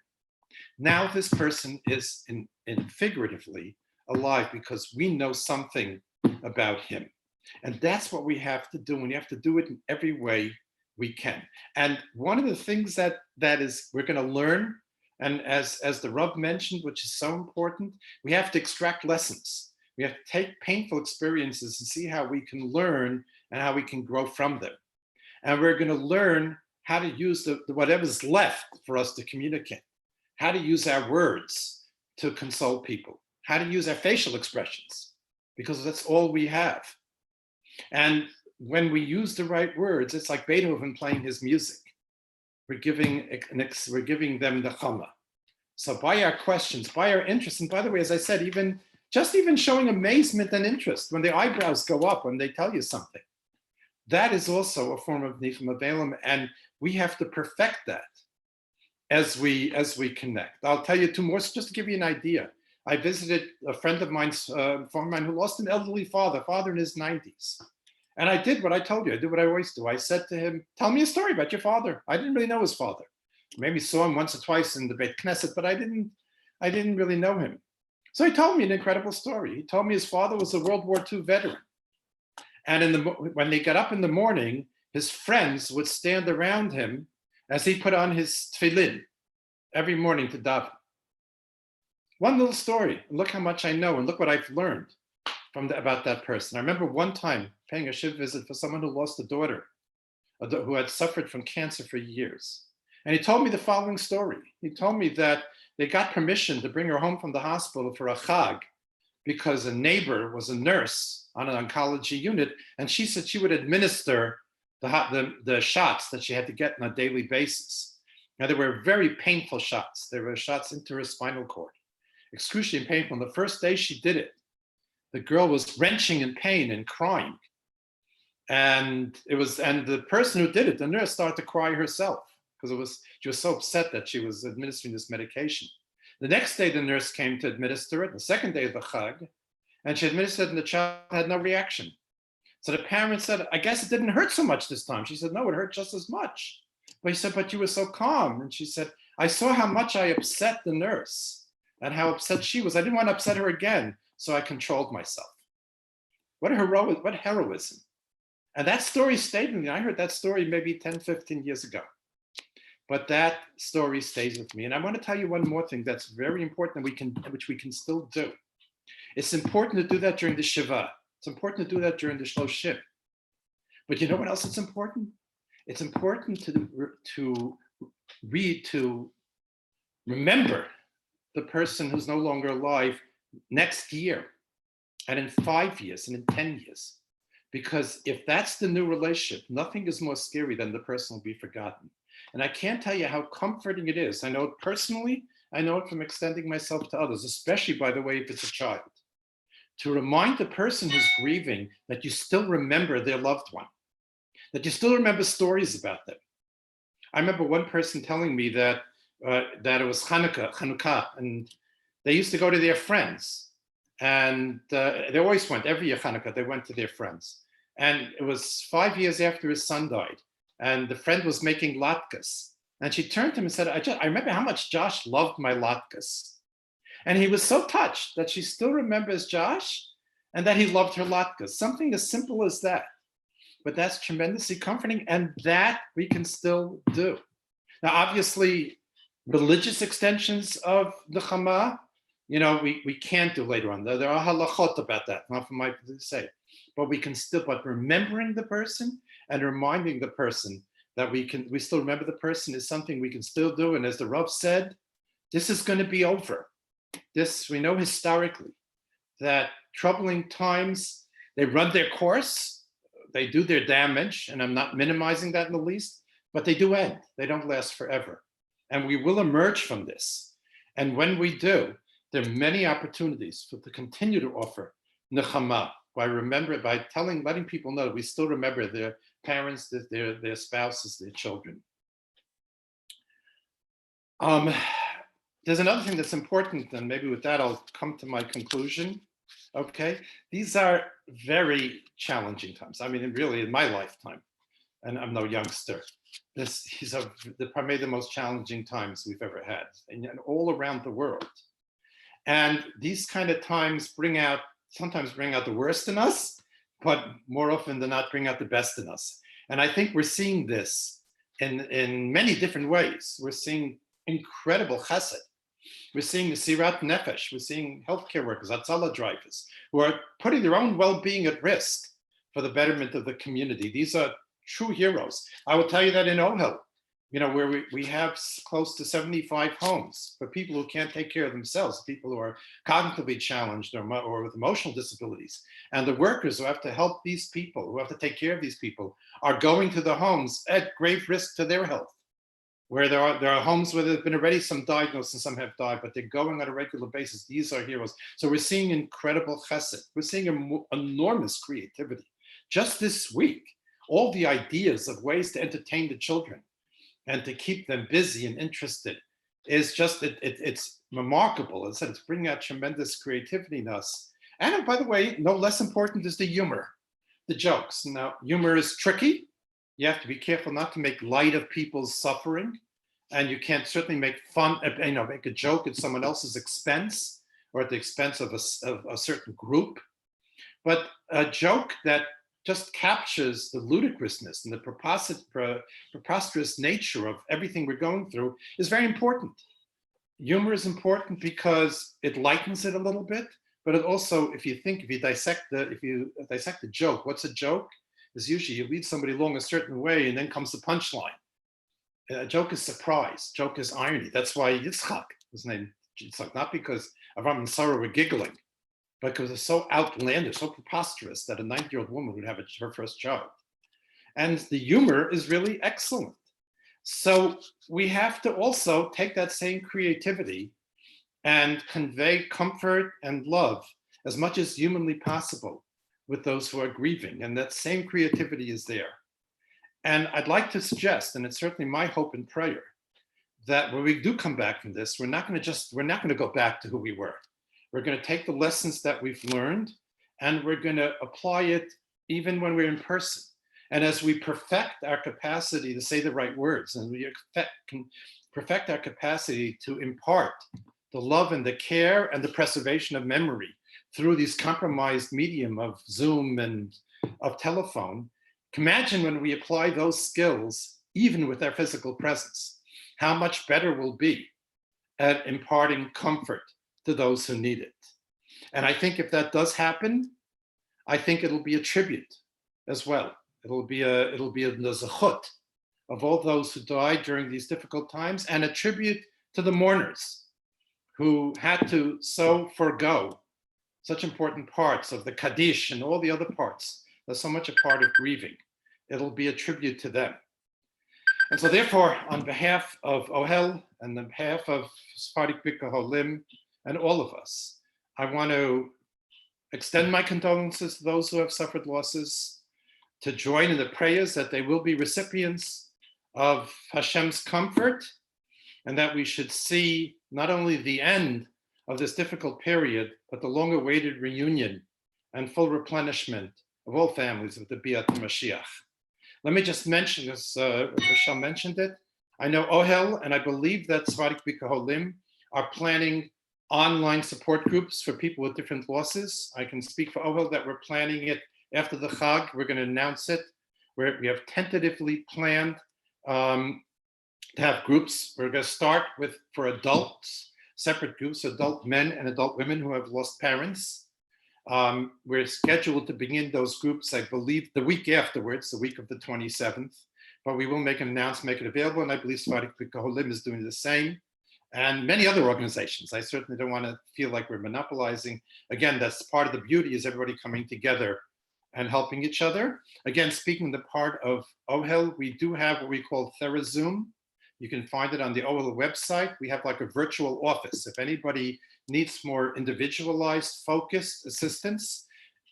Now this person is in figuratively alive because we know something about him. And that's what we have to do, and we have to do it in every way we can. And one of the things that is we're going to learn, and as the Rav mentioned, which is so important, we have to extract lessons. We have to take painful experiences and see how we can learn and how we can grow from them. And we're going to learn how to use whatever's left for us to communicate, how to use our words to console people, how to use our facial expressions, because that's all we have. And when we use the right words, it's like Beethoven playing his music. We're giving them the chama. So by our questions, by our interest, and by the way, as I said, even showing amazement and interest when the eyebrows go up when they tell you something, that is also a form of Nifim Avelim, and we have to perfect that as we connect. I'll tell you 2 more, just to give you an idea. I visited a friend of mine, who lost an elderly father in his 90s. And I did what I told you. I did what I always do. I said to him, tell me a story about your father. I didn't really know his father. Maybe saw him once or twice in the Beit Knesset, but I didn't really know him. So he told me an incredible story. He told me his father was a World War II veteran. And when they got up in the morning, his friends would stand around him as he put on his tefillin every morning to daven. One little story. And look how much I know, and look what I've learned about that person. I remember one time paying a Shiv visit for someone who lost a daughter, who had suffered from cancer for years. And he told me the following story. He told me that they got permission to bring her home from the hospital for a chag because a neighbor was a nurse on an oncology unit, and she said she would administer the shots that she had to get on a daily basis. Now, they were very painful shots. They were shots into her spinal cord, excruciating painful. And the first day she did it, the girl was wrenching in pain and crying. And the person who did it, the nurse, started to cry herself because she was so upset that she was administering this medication. The next day, the nurse came to administer it, the second day of the chag, and she administered it and the child had no reaction. So the parent said, I guess it didn't hurt so much this time. She said, no, it hurt just as much. But he said, but you were so calm. And she said, I saw how much I upset the nurse and how upset she was. I didn't want to upset her again, so I controlled myself. What heroism. And that story stayed with me. I heard that story maybe 10, 15 years ago. But that story stays with me. And I want to tell you one more thing that's very important, which we can still do. It's important to do that during the Shiva. It's important to do that during the Shloshim. But you know what else is important? It's important to remember the person who's no longer alive next year, and in 5 years, and in 10 years. Because if that's the new relationship, nothing is more scary than the person will be forgotten. And I can't tell you how comforting it is. I know it personally. I know it from extending myself to others, especially, by the way, if it's a child. To remind the person who's grieving that you still remember their loved one. that you still remember stories about them. I remember one person telling me that it was Hanukkah, and they used to go to their friends, and they always went, every year Hanukkah, they went to their friends. And it was 5 years after his son died, and the friend was making latkes. And she turned to him and said, I remember how much Josh loved my latkes. And he was so touched that she still remembers Josh and that he loved her latkes, something as simple as that. But that's tremendously comforting, and that we can still do. Now, obviously, religious extensions of the Chama, we can't do later on. There are halachot about that, not for my to say. But we can still, but remembering the person and reminding the person that we still remember the person is something we can still do. And as the Rav said, this is going to be over. This, we know historically that troubling times, they run their course, they do their damage, and I'm not minimizing that in the least, but they do end. They don't last forever. And we will emerge from this. And when we do, there are many opportunities to continue to offer nechama by letting people know that we still remember their parents, their spouses, their children. There's another thing that's important, and maybe with that I'll come to my conclusion. Okay, these are very challenging times. I mean, really, in my lifetime, and I'm no youngster, these are probably the most challenging times we've ever had, and all around the world. And these kind of times sometimes bring out the worst in us, but more often than not bring out the best in us. And I think we're seeing this in many different ways. We're seeing incredible chesed. We're seeing the Sirat Nefesh. We're seeing healthcare workers, Atzala drivers, who are putting their own well-being at risk for the betterment of the community. These are true heroes. I will tell you that in OHEL, where we have close to 75 homes for people who can't take care of themselves, people who are cognitively challenged or with emotional disabilities. And the workers who have to help these people, who have to take care of these people, are going to the homes at grave risk to their health, where there are homes where there's been already some diagnosed and some have died, but they're going on a regular basis. These are heroes. So we're seeing incredible chesed. We're seeing enormous creativity. Just this week, all the ideas of ways to entertain the children and to keep them busy and interested is just, it's remarkable. As I said, it's bringing out tremendous creativity in us. And by the way, no less important is the humor, the jokes. Now, humor is tricky. You have to be careful not to make light of people's suffering. And you can't certainly make fun, make a joke at someone else's expense or at the expense of a certain group. But a joke that just captures the ludicrousness and the preposterous nature of everything we're going through is very important. Humor is important because it lightens it a little bit, but it also, if you dissect the joke, what's a joke? Is usually you lead somebody along a certain way and then comes the punchline. A joke is surprise, joke is irony. That's why Yitzchak was named Yitzchak, not because Avraham and Sarah were giggling, but because it's so outlandish, so preposterous that a 90-year-old woman would have her first child. And the humor is really excellent. So we have to also take that same creativity and convey comfort and love as much as humanly possible with those who are grieving. And that same creativity is there. And I'd like to suggest, and it's certainly my hope and prayer, that when we do come back from this, we're not going to go back to who we were. We're going to take the lessons that we've learned and we're going to apply it even when we're in person. And as we perfect our capacity to say the right words, and we can perfect our capacity to impart the love and the care and the preservation of memory through these compromised medium of Zoom and of telephone, imagine when we apply those skills, even with our physical presence, how much better we'll be at imparting comfort to those who need it. And I think if that does happen, I think it'll be a tribute as well. It'll be a zechut of all those who died during these difficult times, and a tribute to the mourners who had to so forego such important parts of the Kaddish and all the other parts. That's so much a part of grieving. It'll be a tribute to them. And so therefore, on behalf of OHEL and on behalf of Sephardic Bika Holim and all of us, I want to extend my condolences to those who have suffered losses, to join in the prayers that they will be recipients of Hashem's comfort, and that we should see not only the end of this difficult period, but the long-awaited reunion and full replenishment of all families with the Biat Mashiach. Let me just mention, as Rochelle mentioned it, I know OHEL, and I believe that Sephardic Bikoholim are planning online support groups for people with different losses. I can speak for OHEL that we're planning it after the Chag. We're going to announce it. We have tentatively planned to have groups. We're going to start with, for adults, separate groups, adult men and adult women who have lost parents. We're scheduled to begin those groups, I believe, the week afterwards, the week of the 27th. But we will make an announcement, make it available, and I believe Sephardic Bikoholim is doing the same, and many other organizations. I certainly don't want to feel like we're monopolizing. Again, that's part of the beauty, is everybody coming together and helping each other. Again, speaking the part of OHEL, we do have what we call TheraZoom. You can find it on the OHEL website. We have like a virtual office. If anybody needs more individualized, focused assistance,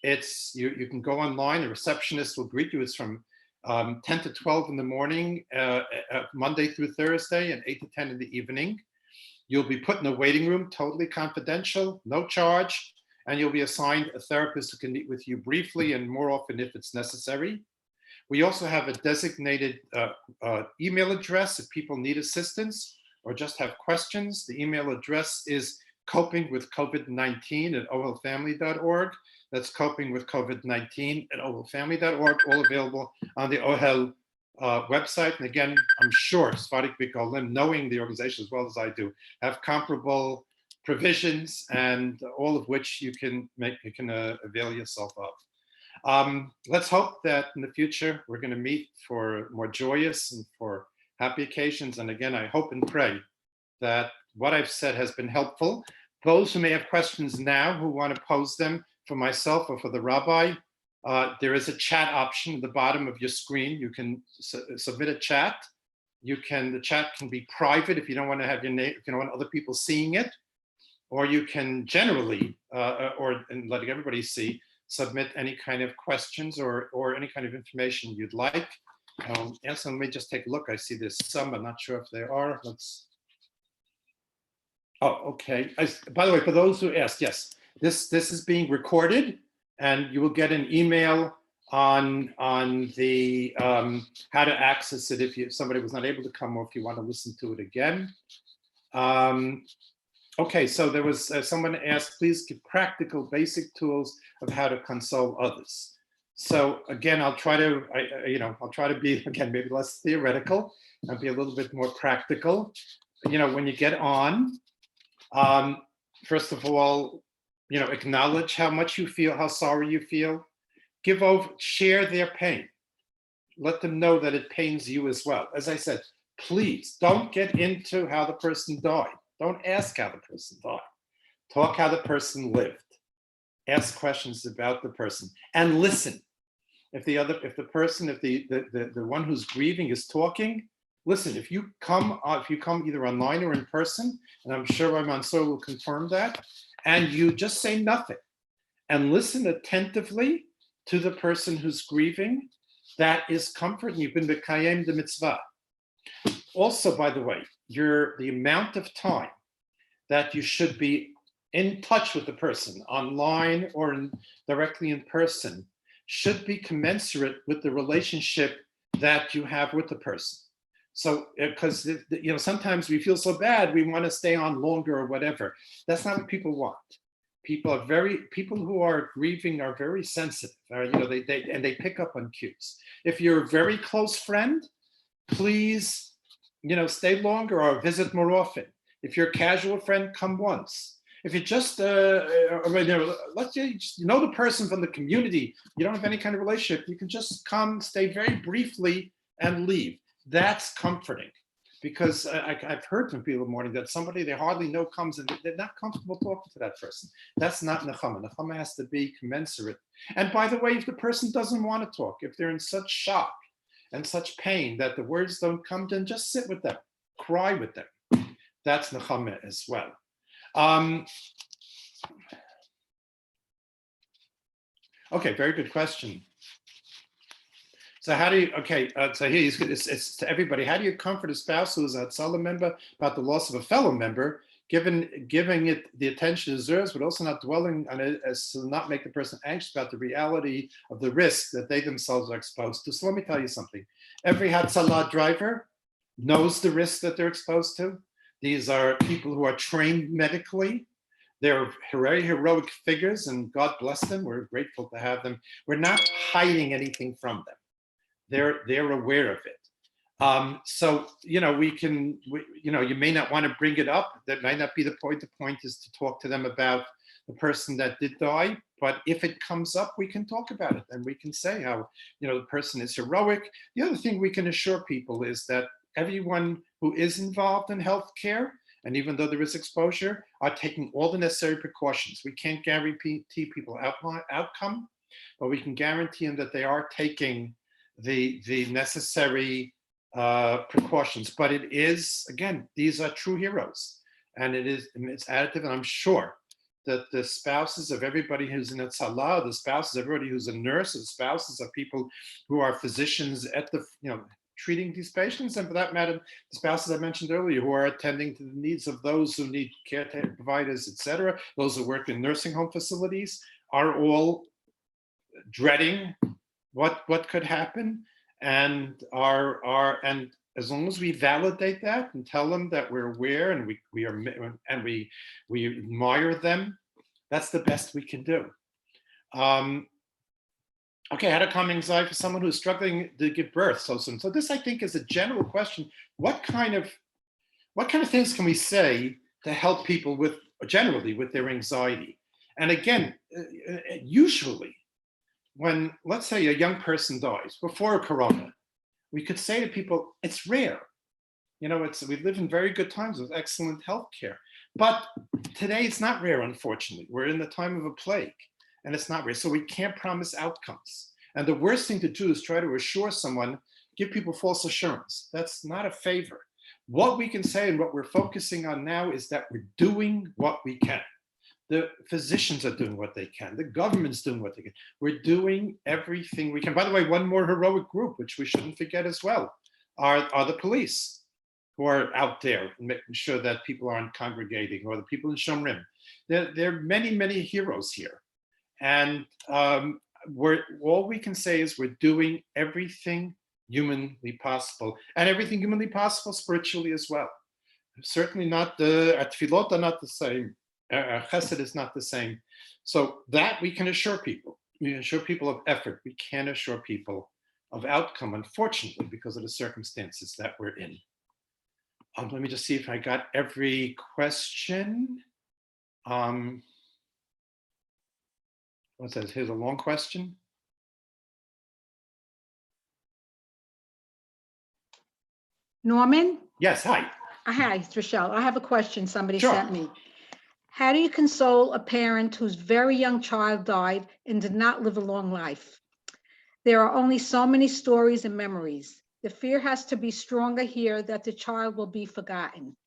you can go online. The receptionist will greet you. It's from 10 to 12 in the morning, Monday through Thursday, and 8 to 10 in the evening. You'll be put in a waiting room, totally confidential, no charge, and you'll be assigned a therapist who can meet with you briefly and more often if it's necessary. We also have a designated email address if people need assistance or just have questions. The email address is copingwithcovid19@ohelfamily.org. That's copingwithcovid19@ohelfamily.org, all available on the OHEL website. And again, I'm sure Sephardic Bikoholim, knowing the organization as well as I do, have comparable provisions, and all of which you can avail yourself of. Let's hope that in the future we're going to meet for more joyous and for happy occasions. And again, I hope and pray that what I've said has been helpful. Those who may have questions now, who want to pose them for myself or for the rabbi, there is a chat option at the bottom of your screen. You can submit a chat. The chat can be private if you don't want to have your name, if you don't want other people seeing it, or you can generally, and letting everybody see, submit any kind of questions or any kind of information you'd like. Let me just take a look. I see there's some, I'm not sure if there are. Okay. By the way, for those who asked, yes, this is being recorded, and you will get an email on the how to access it if somebody was not able to come, or if you want to listen to it again. Okay, so there was someone asked, please give practical, basic tools of how to console others. So again, I'll try to be, again, maybe less theoretical and be a little bit more practical. When you get on, first of all, acknowledge how much you feel, how sorry you feel. Share their pain. Let them know that it pains you as well. As I said, please don't get into how the person died. Don't ask how the person died. Talk how the person lived. Ask questions about the person and listen. If the one who's grieving is talking, listen. If you come either online or in person, and I'm sure my Mansour will confirm that, and you just say nothing and listen attentively to the person who's grieving, that is comfort, and you've been mekayem the mitzvah. Also, by the way, the amount of time that you should be in touch with the person, online or directly in person, should be commensurate with the relationship that you have with the person. So, because sometimes we feel so bad, we want to stay on longer or whatever. That's not what people want. People who are grieving are very sensitive. They pick up on cues. If you're a very close friend, please, stay longer or visit more often. If you're a casual friend, come once. If you just, let's say you know the person from the community, you don't have any kind of relationship, you can just come, stay very briefly, and leave. That's comforting, because I've heard from people in the morning that somebody they hardly know comes and they're not comfortable talking to that person. That's not nechama. Nechama has to be commensurate. And by the way, if the person doesn't want to talk, if they're in such shock and such pain that the words don't come, then just sit with them, cry with them. That's nechama as well. Okay, very good question. So how do you, okay, so here it's to everybody. How do you comfort a spouse who is a Hatzalah member about the loss of a fellow member, giving it the attention it deserves, but also not dwelling on it as to not make the person anxious about the reality of the risk that they themselves are exposed to? So let me tell you something. Every Hatzalah driver knows the risk that they're exposed to. These are people who are trained medically. They're very heroic figures, and God bless them. We're grateful to have them. We're not hiding anything from them. They're aware of it. So, you know, you may not want to bring it up. That might not be the point. The point is to talk to them about the person that did die. But if it comes up, we can talk about it, and we can say how, you know, the person is heroic. The other thing we can assure people is that everyone who is involved in healthcare, and even though there is exposure, are taking all the necessary precautions. We can't guarantee people outcome, but we can guarantee them that they are taking the necessary precautions. But it is, again, these are true heroes, and it's additive. And I'm sure that the spouses of everybody who's in a tzala, the spouses of everybody who's a nurse, the spouses of people who are physicians at the, you know, treating these patients, and for that matter, the spouses I mentioned earlier who are attending to the needs of those who need caretaker providers, etc., those who work in nursing home facilities, are all dreading what could happen, and and as long as we validate that and tell them that we're aware and we admire them, that's the best we can do. Okay, how to calm anxiety for someone who's struggling to give birth so soon. So this, I think, is a general question. What kind of things can we say to help people generally with their anxiety? And again, usually, when, let's say, a young person dies before Corona, we could say to people, it's rare. You know, we live in very good times with excellent healthcare. But today it's not rare, unfortunately. We're in the time of a plague, and it's not rare. So we can't promise outcomes. And the worst thing to do is try to assure someone, give people false assurance. That's not a favor. What we can say and what we're focusing on now is that we're doing what we can. The physicians are doing what they can. The government's doing what they can. We're doing everything we can. By the way, one more heroic group, which we shouldn't forget as well, are the police, who are out there making sure that people aren't congregating, or the people in Shomrim. There are many, many heroes here. And all we can say is we're doing everything humanly possible, and everything humanly possible spiritually as well. Certainly not tefillot are not the same. Chesed is not the same. So that we can assure people. We can assure people of effort. We can't assure people of outcome, unfortunately, because of the circumstances that we're in. Let me just see if I got every question. What's that? Here's a long question. Norman? Yes, hi. Hi, it's Rochelle. I have a question somebody Sure. sent me. How do you console a parent whose very young child died and did not live a long life? There are only so many stories and memories. The fear has to be stronger here that the child will be forgotten.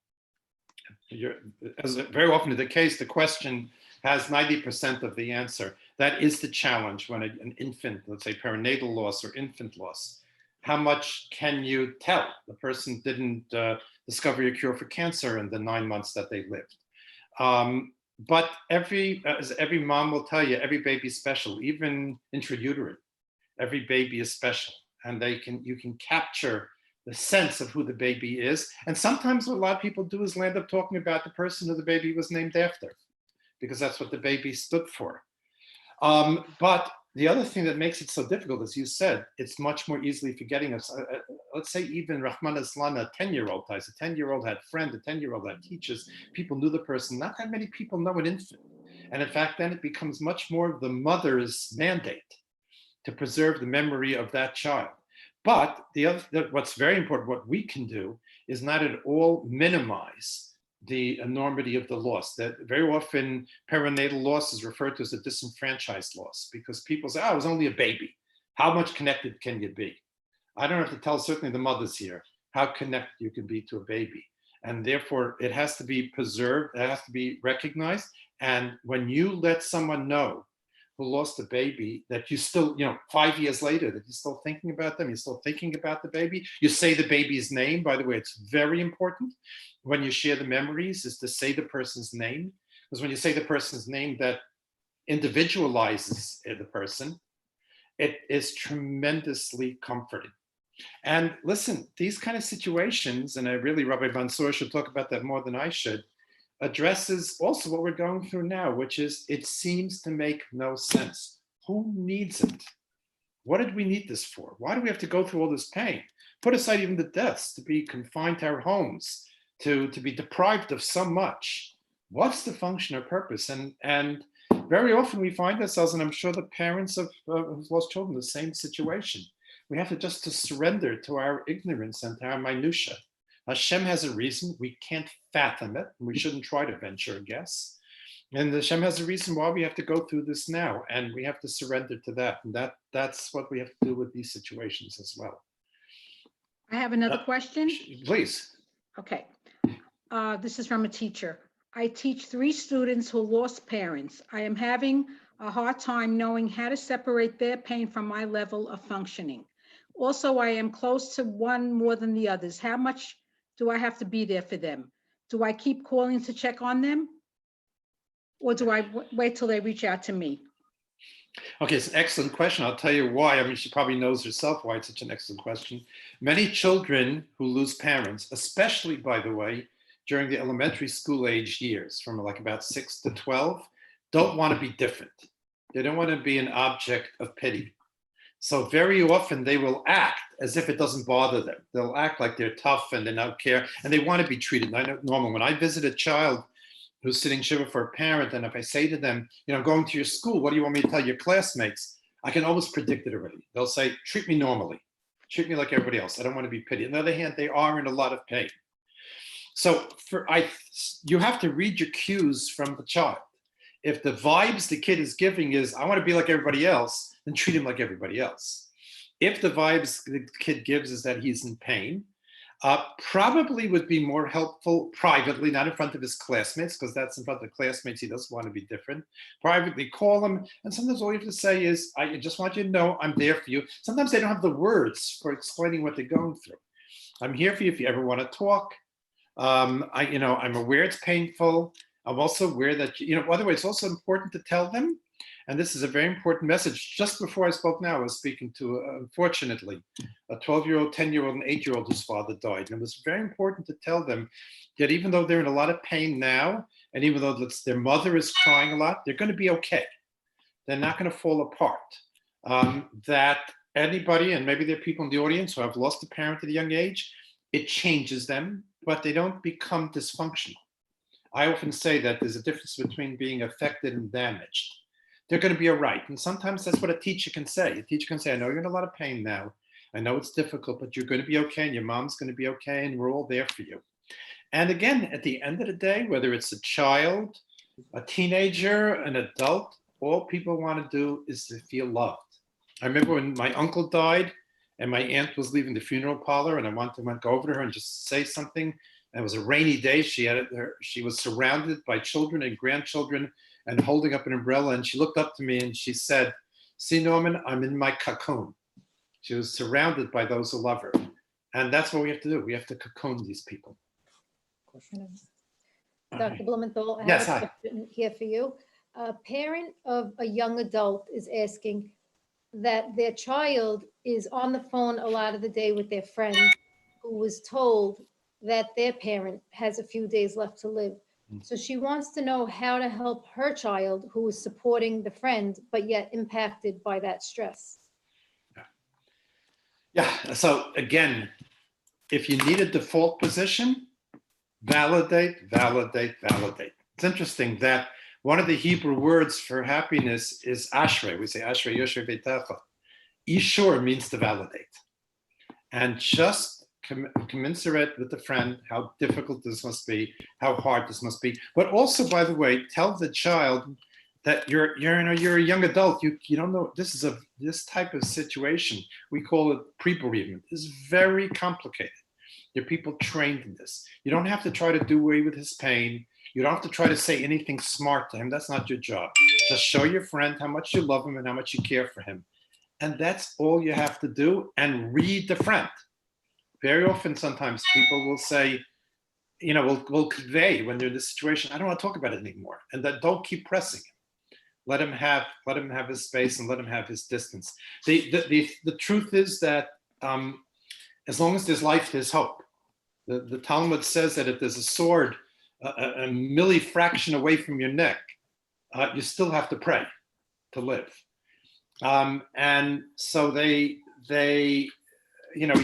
As very often is the case, the question has 90% of the answer. That is the challenge when an infant, let's say perinatal loss or infant loss. How much can you tell? The person didn't discover a cure for cancer in the 9 months that they lived. But as every mom will tell you, every baby is special, even intrauterine. Every baby is special, and you can capture the sense of who the baby is. And sometimes what a lot of people do is land up talking about the person who the baby was named after, because that's what the baby stood for. But the other thing that makes it so difficult, as you said, it's much more easily forgetting us. Let's say even Rahman Aslan, a 10-year-old dies. A 10-year-old had friends, a 10-year-old had teachers. People knew the person. Not that many people know an infant. And in fact, then it becomes much more of the mother's mandate to preserve the memory of that child. But what's very important, what we can do, is not at all minimize the enormity of the loss. That very often perinatal loss is referred to as a disenfranchised loss, because people say, oh, it was only a baby. How much connected can you be? I don't have to tell certainly the mothers here how connected you can be to a baby. And therefore it has to be preserved, it has to be recognized. And when you let someone know who lost a baby that you still, 5 years later, that you're still thinking about them, you're still thinking about the baby. You say the baby's name. By the way, it's very important when you share the memories is to say the person's name. Because when you say the person's name, that individualizes the person. It is tremendously comforting. And listen, these kind of situations, and Rabbi Mansour should talk about that more than I should, addresses also what we're going through now, which is it seems to make no sense. Who needs it? What did we need this for? Why do we have to go through all this pain? Put aside even the deaths, to be confined to our homes, to be deprived of so much. What's the function or purpose? And very often we find ourselves, and I'm sure the parents of who've lost children, the same situation. We have to surrender to our ignorance and to our minutia. Hashem has a reason. We can't fathom it. And we shouldn't try to venture a guess. And Hashem has a reason why we have to go through this now. And we have to surrender to that. And that's what we have to do with these situations as well. I have another question. Please. Okay. This is from a teacher. I teach 3 students who lost parents. I am having a hard time knowing how to separate their pain from my level of functioning. Also, I am close to one more than the others. How much do I have to be there for them? Do I keep calling to check on them? Or do I wait till they reach out to me? Okay, it's an excellent question. I'll tell you why. I mean, she probably knows herself why it's such an excellent question. Many children who lose parents, especially, by the way, during the elementary school age years, from like about 6 to 12, don't want to be different. They don't want to be an object of pity. So very often they will act as if it doesn't bother them. They'll act like they're tough and they don't care, and they want to be treated. And I know, Norman, when I visit a child who's sitting shiva for a parent, and if I say to them, I'm going to your school, what do you want me to tell your classmates? I can almost predict it already. They'll say, treat me normally. Treat me like everybody else. I don't want to be pitied. On the other hand, they are in a lot of pain. So you have to read your cues from the child. If the vibes the kid is giving is, I want to be like everybody else, then treat him like everybody else. If the vibes the kid gives is that he's in pain, probably would be more helpful privately, not in front of his classmates, because that's in front of the classmates, he doesn't want to be different. Privately call him, and sometimes all you have to say is, I just want you to know I'm there for you. Sometimes they don't have the words for explaining what they're going through. I'm here for you if you ever want to talk. I'm aware it's painful. I'm also aware that, by the way, it's also important to tell them, and this is a very important message. Just before I spoke now, I was speaking to, unfortunately, a 12-year-old, 10-year-old, and 8-year-old whose father died. And it was very important to tell them that even though they're in a lot of pain now, and even though their mother is crying a lot, they're going to be okay. They're not going to fall apart. That anybody, and maybe there are people in the audience who have lost a parent at a young age, it changes them, but they don't become dysfunctional. I often say that there's a difference between being affected and damaged. They're going to be all right. And sometimes that's what a teacher can say. A teacher can say, I know you're in a lot of pain now. I know it's difficult, but you're going to be okay, and your mom's going to be okay, and we're all there for you. And again, at the end of the day, whether it's a child, a teenager, an adult, all people want to do is to feel loved. I remember when my uncle died, and my aunt was leaving the funeral parlor, and I wanted to go over to her and just say something. And it was a rainy day. She was surrounded by children and grandchildren and holding up an umbrella. And she looked up to me and she said, see, Norman, I'm in my cocoon. She was surrounded by those who love her. And that's what we have to do. We have to cocoon these people. Dr. Blumenthal, I Yes, have hi. a question here for you. A parent of a young adult is asking that their child is on the phone a lot of the day with their friend who was told that their parent has a few days left to live. So she wants to know how to help her child who is supporting the friend, but yet impacted by that stress. Yeah, so again, if you need a default position, validate, validate, validate. It's interesting that one of the Hebrew words for happiness is ashrei. We say ashrei yosher beitecha. Ishur means to validate. And just commensurate with the friend how difficult this must be, how hard this must be. But also, by the way, tell the child that you're a young adult. You don't know, this type of situation, we call it pre-bereavement, is very complicated. There are people trained in this. You don't have to try to do away with his pain. You don't have to try to say anything smart to him. That's not your job. Just show your friend how much you love him and how much you care for him. And that's all you have to do, and read the friend. Very often, sometimes people will say, will convey when they're in this situation, I don't want to talk about it anymore. And that don't keep pressing him. Let him have his space and let him have his distance. The truth is that as long as there's life, there's hope. The Talmud says that if there's a sword a millifraction away from your neck, you still have to pray to live. And so you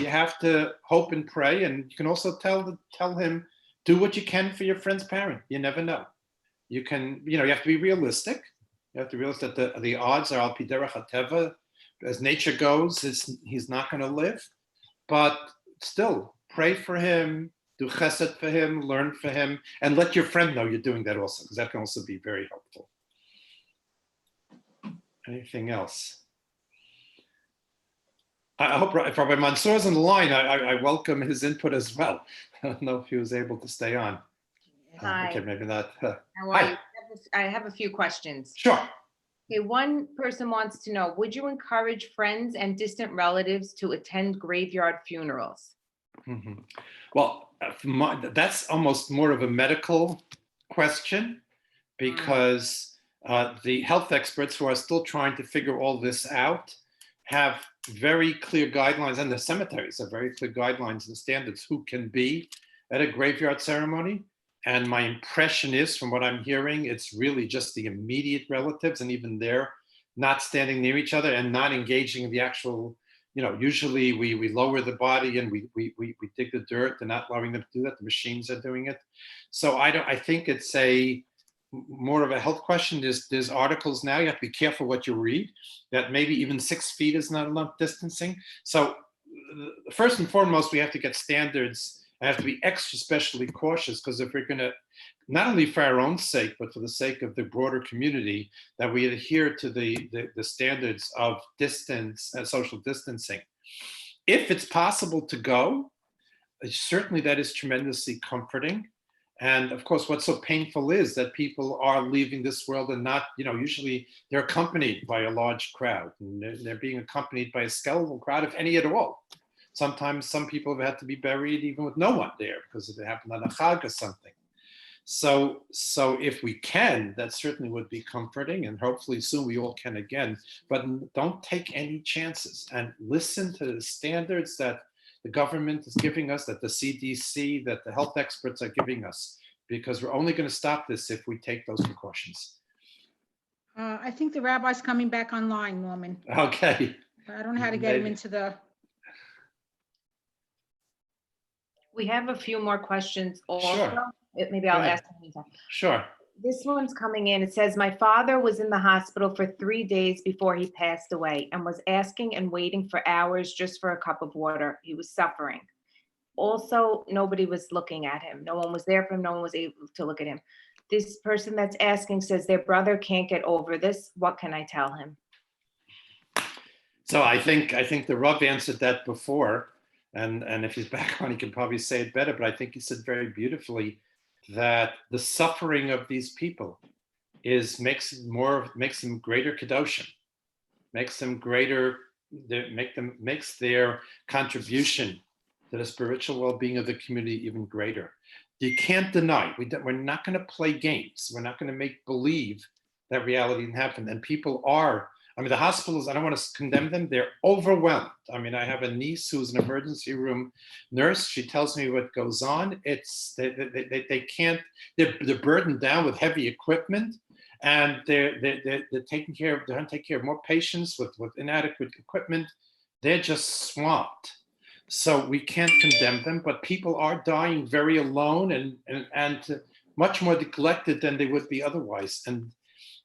have to hope and pray, and you can also tell him, do what you can for your friend's parent. You never know. You have to be realistic. You have to realize that the odds are al pi derech hateva, as nature goes, he's not going to live. But still, pray for him, do chesed for him, learn for him, and let your friend know you're doing that also, because that can also be very helpful. Anything else? I hope if Rabbi Mansour is on the line, I welcome his input as well. I don't know if he was able to stay on. Hi. Okay, maybe not. How are you? I have a few questions. Sure. Okay, one person wants to know, would you encourage friends and distant relatives to attend graveyard funerals? Mm-hmm. Well, that's almost more of a medical question, because the health experts who are still trying to figure all this out have very clear guidelines, and the cemeteries have very clear guidelines and standards who can be at a graveyard ceremony. And my impression is, from what I'm hearing, it's really just the immediate relatives, and even they're not standing near each other and not engaging in the actual, usually we lower the body and we dig the dirt. They're not allowing them to do that. The machines are doing it. So I think it's more of a health question. There's articles now, you have to be careful what you read, that maybe even 6 feet is not enough distancing. So first and foremost, we have to get standards. I have to be extra specially cautious, because if we're going to, not only for our own sake, but for the sake of the broader community, that we adhere to the standards of distance and social distancing. If it's possible to go, certainly that is tremendously comforting. And of course, what's so painful is that people are leaving this world and not, usually they're accompanied by a large crowd, and they're being accompanied by a skeletal crowd, if any at all. Sometimes some people have had to be buried even with no one there because it happened on a chag or something. So if we can, that certainly would be comforting, and hopefully soon we all can again. But don't take any chances, and listen to the standards that the government is giving us, that the CDC, that the health experts are giving us, because we're only going to stop this if we take those precautions. I think the rabbi's coming back online, Norman. Okay. I don't know how to get him into the. We have a few more questions also. Sure. Maybe I'll ask them. Sure. This one's coming in. It says, my father was in the hospital for 3 days before he passed away and was asking and waiting for hours just for a cup of water. He was suffering. Also, nobody was looking at him. No one was there for him. No one was able to look at him. This person that's asking says their brother can't get over this. What can I tell him? So I think the Rav answered that before. And if he's back on, he can probably say it better, but I think he said very beautifully that the suffering of these people makes them greater kedoshim, makes their contribution to the spiritual well-being of the community even greater. You can't deny, we're not going to play games. We're not going to make believe that reality didn't happen. And people are, the hospitals, I don't want to condemn them, they're overwhelmed. I have a niece who's an emergency room nurse. She tells me what goes on. They can't, they're burdened down with heavy equipment, and they're taking care of more patients with inadequate equipment. They're just swamped. So we can't condemn them, but people are dying very alone and much more neglected than they would be otherwise. And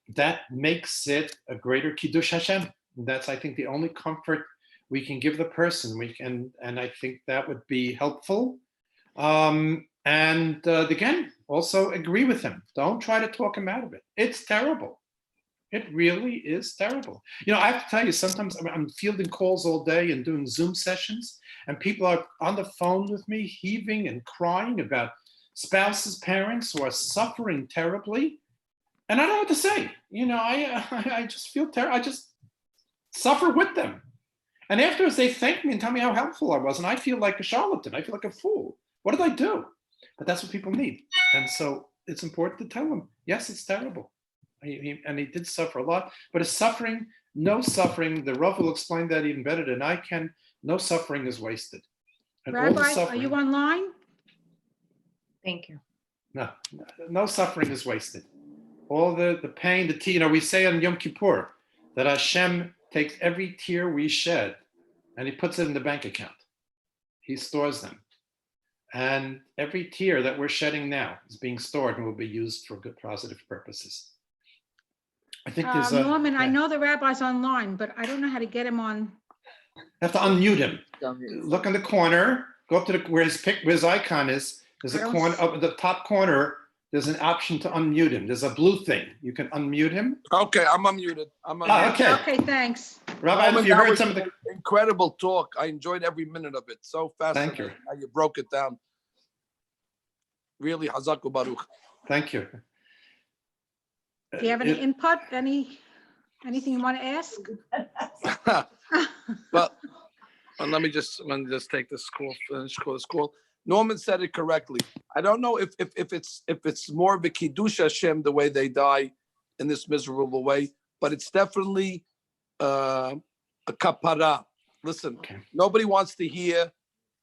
that makes it a greater Kiddush Hashem. That's, I think, the only comfort we can give the person. And I think that would be helpful. Again, also agree with him. Don't try to talk him out of it. It's terrible. It really is terrible. I have to tell you, sometimes I'm fielding calls all day and doing Zoom sessions, and people are on the phone with me, heaving and crying about spouses, parents who are suffering terribly, and I don't know what to say. You know, I just feel terrible. I just suffer with them. And afterwards, they thank me and tell me how helpful I was, and I feel like a charlatan. I feel like a fool. What did I do? But that's what people need. And so it's important to tell them, yes, it's terrible. And he did suffer a lot, but his suffering, no suffering, the Rav will explain that even better than I can, no suffering is wasted. And all the Rabbi, are suffering, you online? Thank you. no suffering is wasted. All the pain, the tear, you know, we say on Yom Kippur that Hashem takes every tear we shed and he puts it in the bank account. He stores them. And every tear that we're shedding now is being stored and will be used for good, positive purposes. I think there's Norman, I know the rabbi's online, but I don't know how to get him on. have to unmute him. Look in the corner, go up to where his icon is. There's a corner up at the top corner. There's an option to unmute him. There's a blue thing. You can unmute him. Okay, I'm unmuted. Okay. Okay, thanks. Rabbi, Norman, if you that heard was some of the... incredible talk. I enjoyed every minute of it. So fascinating. Thank you. How you broke it down. Really, Hazaku Baruch. Thank you. Do you have any input? Anything you want to ask? But let me just take this call. Finish this call. Norman said it correctly. I don't know if it's more of a kiddush Hashem the way they die in this miserable way, but it's definitely a kapara. Listen, nobody wants to hear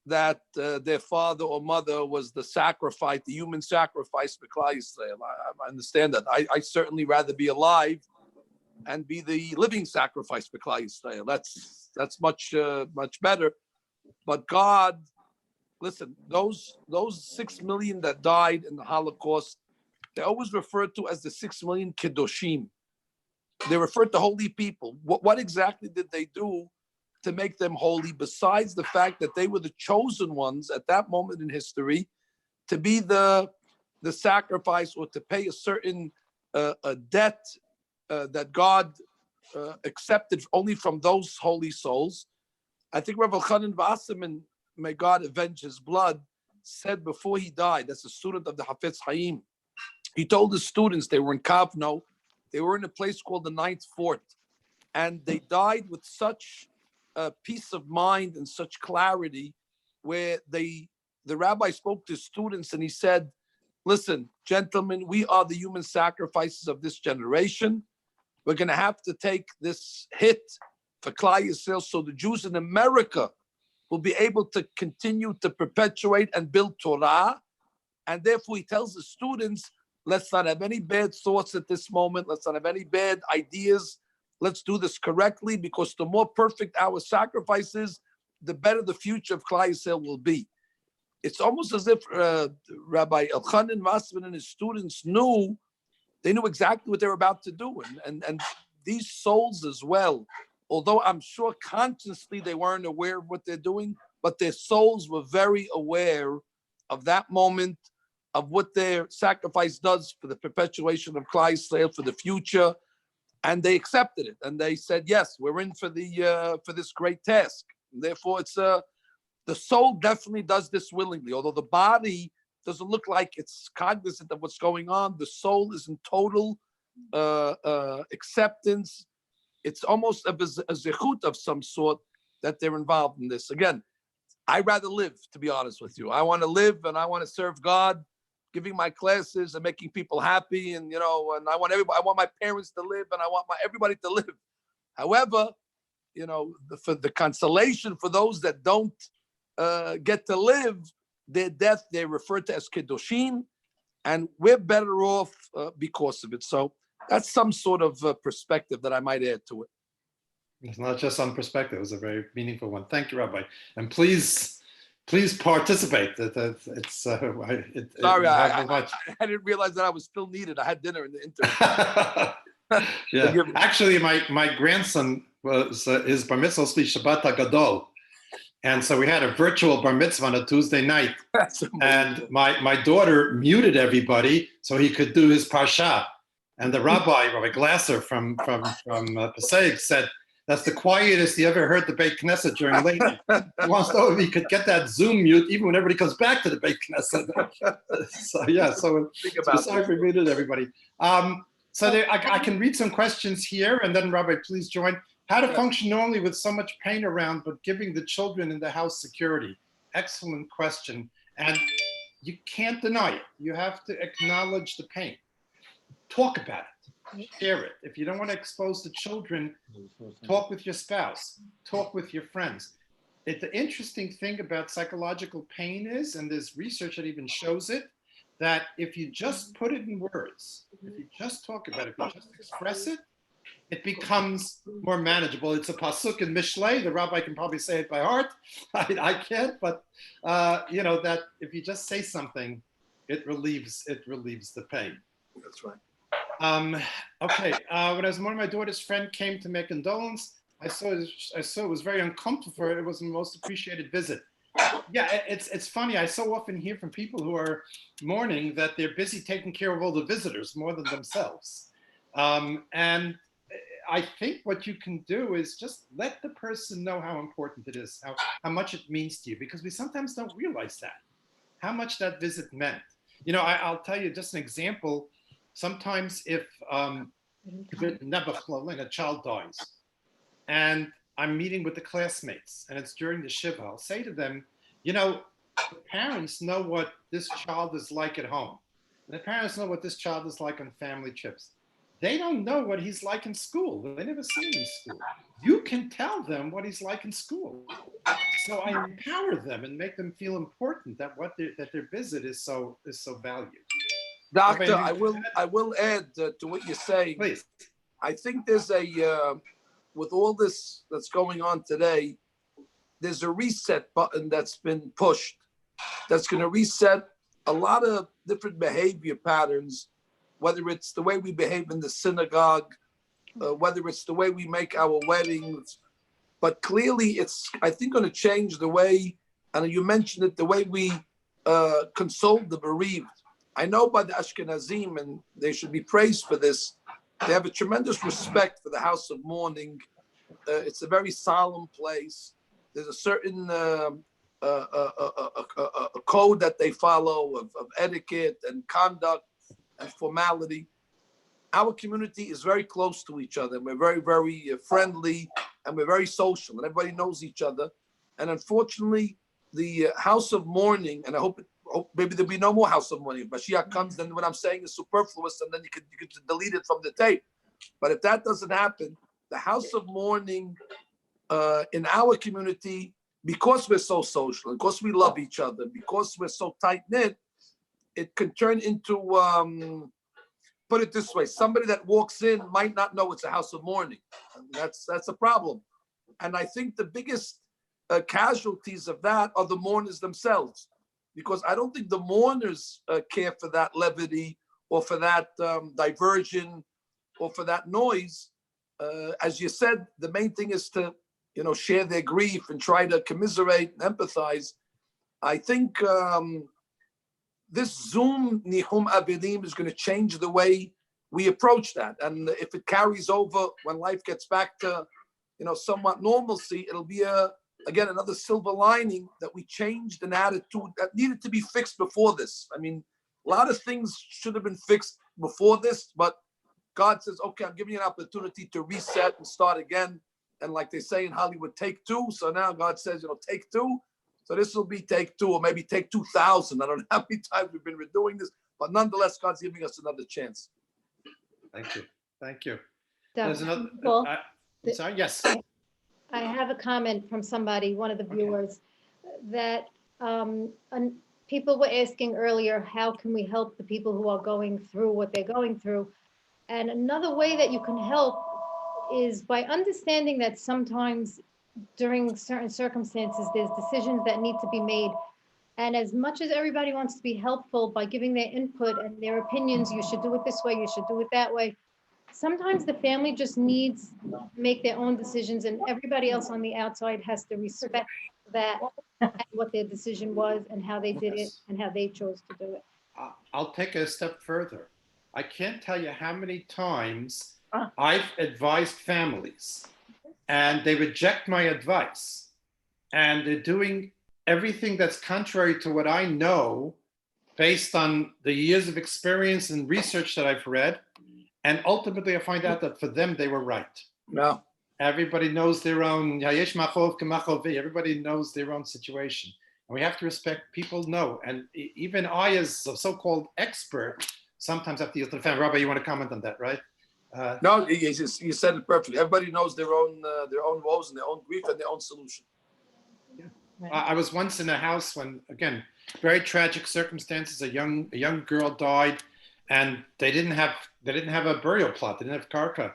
that their father or mother was the sacrifice, the human sacrifice for Klal Yisrael. I understand that. I certainly rather be alive and be the living sacrifice for Klal Yisrael. That's much better. But God, listen, those 6 million that died in the Holocaust, they're always referred to as the 6 million Kedoshim. They referred to holy people. What exactly did they do to make them holy, besides the fact that they were the chosen ones at that moment in history to be the sacrifice or to pay a certain a debt that God accepted only from those holy souls? I think Rav Elchanan Wasserman, may God avenge his blood, said before he died, as a student of the Hafetz Chaim, he told his students, they were in Kavno, they were in a place called the Ninth Fort, and they died with such peace of mind and such clarity, where the rabbi spoke to students and he said, listen, gentlemen, we are the human sacrifices of this generation. We're going to have to take this hit for Klal Yisrael so the Jews in America will be able to continue to perpetuate and build Torah. And therefore he tells the students, let's not have any bad thoughts at this moment. Let's not have any bad ideas. Let's do this correctly, because the more perfect our sacrifices, the better the future of Klal Yisrael will be. It's almost as if Rabbi Elchanan Wasserman and his students knew exactly what they were about to do. And these souls as well, although I'm sure consciously they weren't aware of what they're doing, but their souls were very aware of that moment, of what their sacrifice does for the perpetuation of Klal Yisrael for the future. And they accepted it, and they said, "Yes, we're in for this great task." And therefore, it's the soul definitely does this willingly, although the body doesn't look like it's cognizant of what's going on. The soul is in total acceptance. It's almost a zechut of some sort that they're involved in this. Again, I'd rather live, to be honest with you. I want to live and I want to serve God, giving my classes and making people happy, and and I want everybody. I want my parents to live, and I want everybody to live. However, for the consolation for those that don't get to live, their death they're referred to as kedoshim, and we're better off because of it. So that's some sort of perspective that I might add to it. It's not just some perspective; it was a very meaningful one. Thank you, Rabbi, and please participate. It's sorry, I didn't realize that I was still needed. I had dinner in the interim. Yeah, actually, my grandson was his bar mitzvah speech Shabbat HaGadol, and so we had a virtual bar mitzvah on a Tuesday night. And my daughter muted everybody so he could do his parsha. And the Rabbi Glasser from Passaic said, That's the quietest you ever heard the Beit Knesset during late. He wants to know if he could get that Zoom mute even when everybody comes back to the Beit Knesset. So yeah, so sorry for muting everybody. So there, I can read some questions here, and then Rabbi, please join. How to function normally with so much pain around, but giving the children in the house security? Excellent question. And you can't deny it. You have to acknowledge the pain. Talk about it. Share it. If you don't want to expose the children, talk with your spouse. Talk with your friends. The interesting thing about psychological pain is, and there's research that even shows it, that if you just put it in words, if you just talk about it, if you just express it, it becomes more manageable. It's a pasuk in Mishlei. The rabbi can probably say it by heart. I can't, but you know that if you just say something, it relieves the pain. That's right. Okay. When I was born, my daughter's friend came to make condolence. I saw it was very uncomfortable for her. It was the most appreciated visit. Yeah, it's funny. I so often hear from people who are mourning that they're busy taking care of all the visitors more than themselves. And I think what you can do is just let the person know how important it is, how much it means to you, because we sometimes don't realize that, how much that visit meant. You know, I'll tell you just an example. Sometimes if a child dies and I'm meeting with the classmates and it's during the Shiva, I'll say to them, you know, the parents know what this child is like at home. And the parents know what this child is like on family trips. They don't know what he's like in school. They never see him in school. You can tell them what he's like in school. So I empower them and make them feel important, that their visit is so valued. Doctor, I will add to what you're saying. Please. I think there's with all this that's going on today, there's a reset button that's been pushed that's going to reset a lot of different behavior patterns, whether it's the way we behave in the synagogue, whether it's the way we make our weddings. But clearly it's, I think, going to change the way, and you mentioned it, the way we console the bereaved. I know by the Ashkenazim, and they should be praised for this, they have a tremendous respect for the house of mourning. It's a very solemn place. There's a certain a code that they follow of etiquette and conduct and formality. Our community is very close to each other. We're very, very friendly, and we're very social, and everybody knows each other. And unfortunately, the house of mourning, and I hope maybe there'll be no more house of mourning. If Mashiach comes, then what I'm saying is superfluous, and then you could delete it from the tape. But if that doesn't happen, the house of mourning in our community, because we're so social, because we love each other, because we're so tight-knit, it can turn into, put it this way, somebody that walks in might not know it's a house of mourning. That's a problem. And I think the biggest casualties of that are the mourners themselves, because I don't think the mourners care for that levity or for that diversion or for that noise. As you said, the main thing is to, share their grief and try to commiserate and empathize. I think this Zoom Nihum Avelim is going to change the way we approach that. And if it carries over when life gets back to, somewhat normalcy, it'll be again, another silver lining that we changed an attitude that needed to be fixed before this. I mean, a lot of things should have been fixed before this, but God says, okay, I'm giving you an opportunity to reset and start again. And like they say in Hollywood, take two. So now God says, take two. So this will be take two, or maybe take 2,000. I don't know how many times we've been doing this, but nonetheless, God's giving us another chance. Thank you. Thank you. So, There's another. well, I'm sorry. Yes. I have a comment from somebody, one of the viewers, that people were asking earlier, how can we help the people who are going through what they're going through? And another way that you can help is by understanding that sometimes during certain circumstances, there's decisions that need to be made. And as much as everybody wants to be helpful by giving their input and their opinions, you should do it this way, you should do it that way. Sometimes the family just needs to make their own decisions, and everybody else on the outside has to respect that and what their decision was and how they did it and how they chose to do it. I'll take it a step further. I can't tell you how many times I've advised families and they reject my advice. And they're doing everything that's contrary to what I know based on the years of experience and research that I've read. And ultimately, I find out that for them, they were right. Yeah. Everybody knows their own, everybody knows their own situation. And we have to respect people know. And even I, as a so-called expert, sometimes have to use the family. Rabbi, you want to comment on that, right? No, you said it perfectly. Everybody knows their own woes and their own grief and their own solution. I was once in a house when, again, very tragic circumstances. A young girl died, and they didn't have a burial plot. They didn't have karka,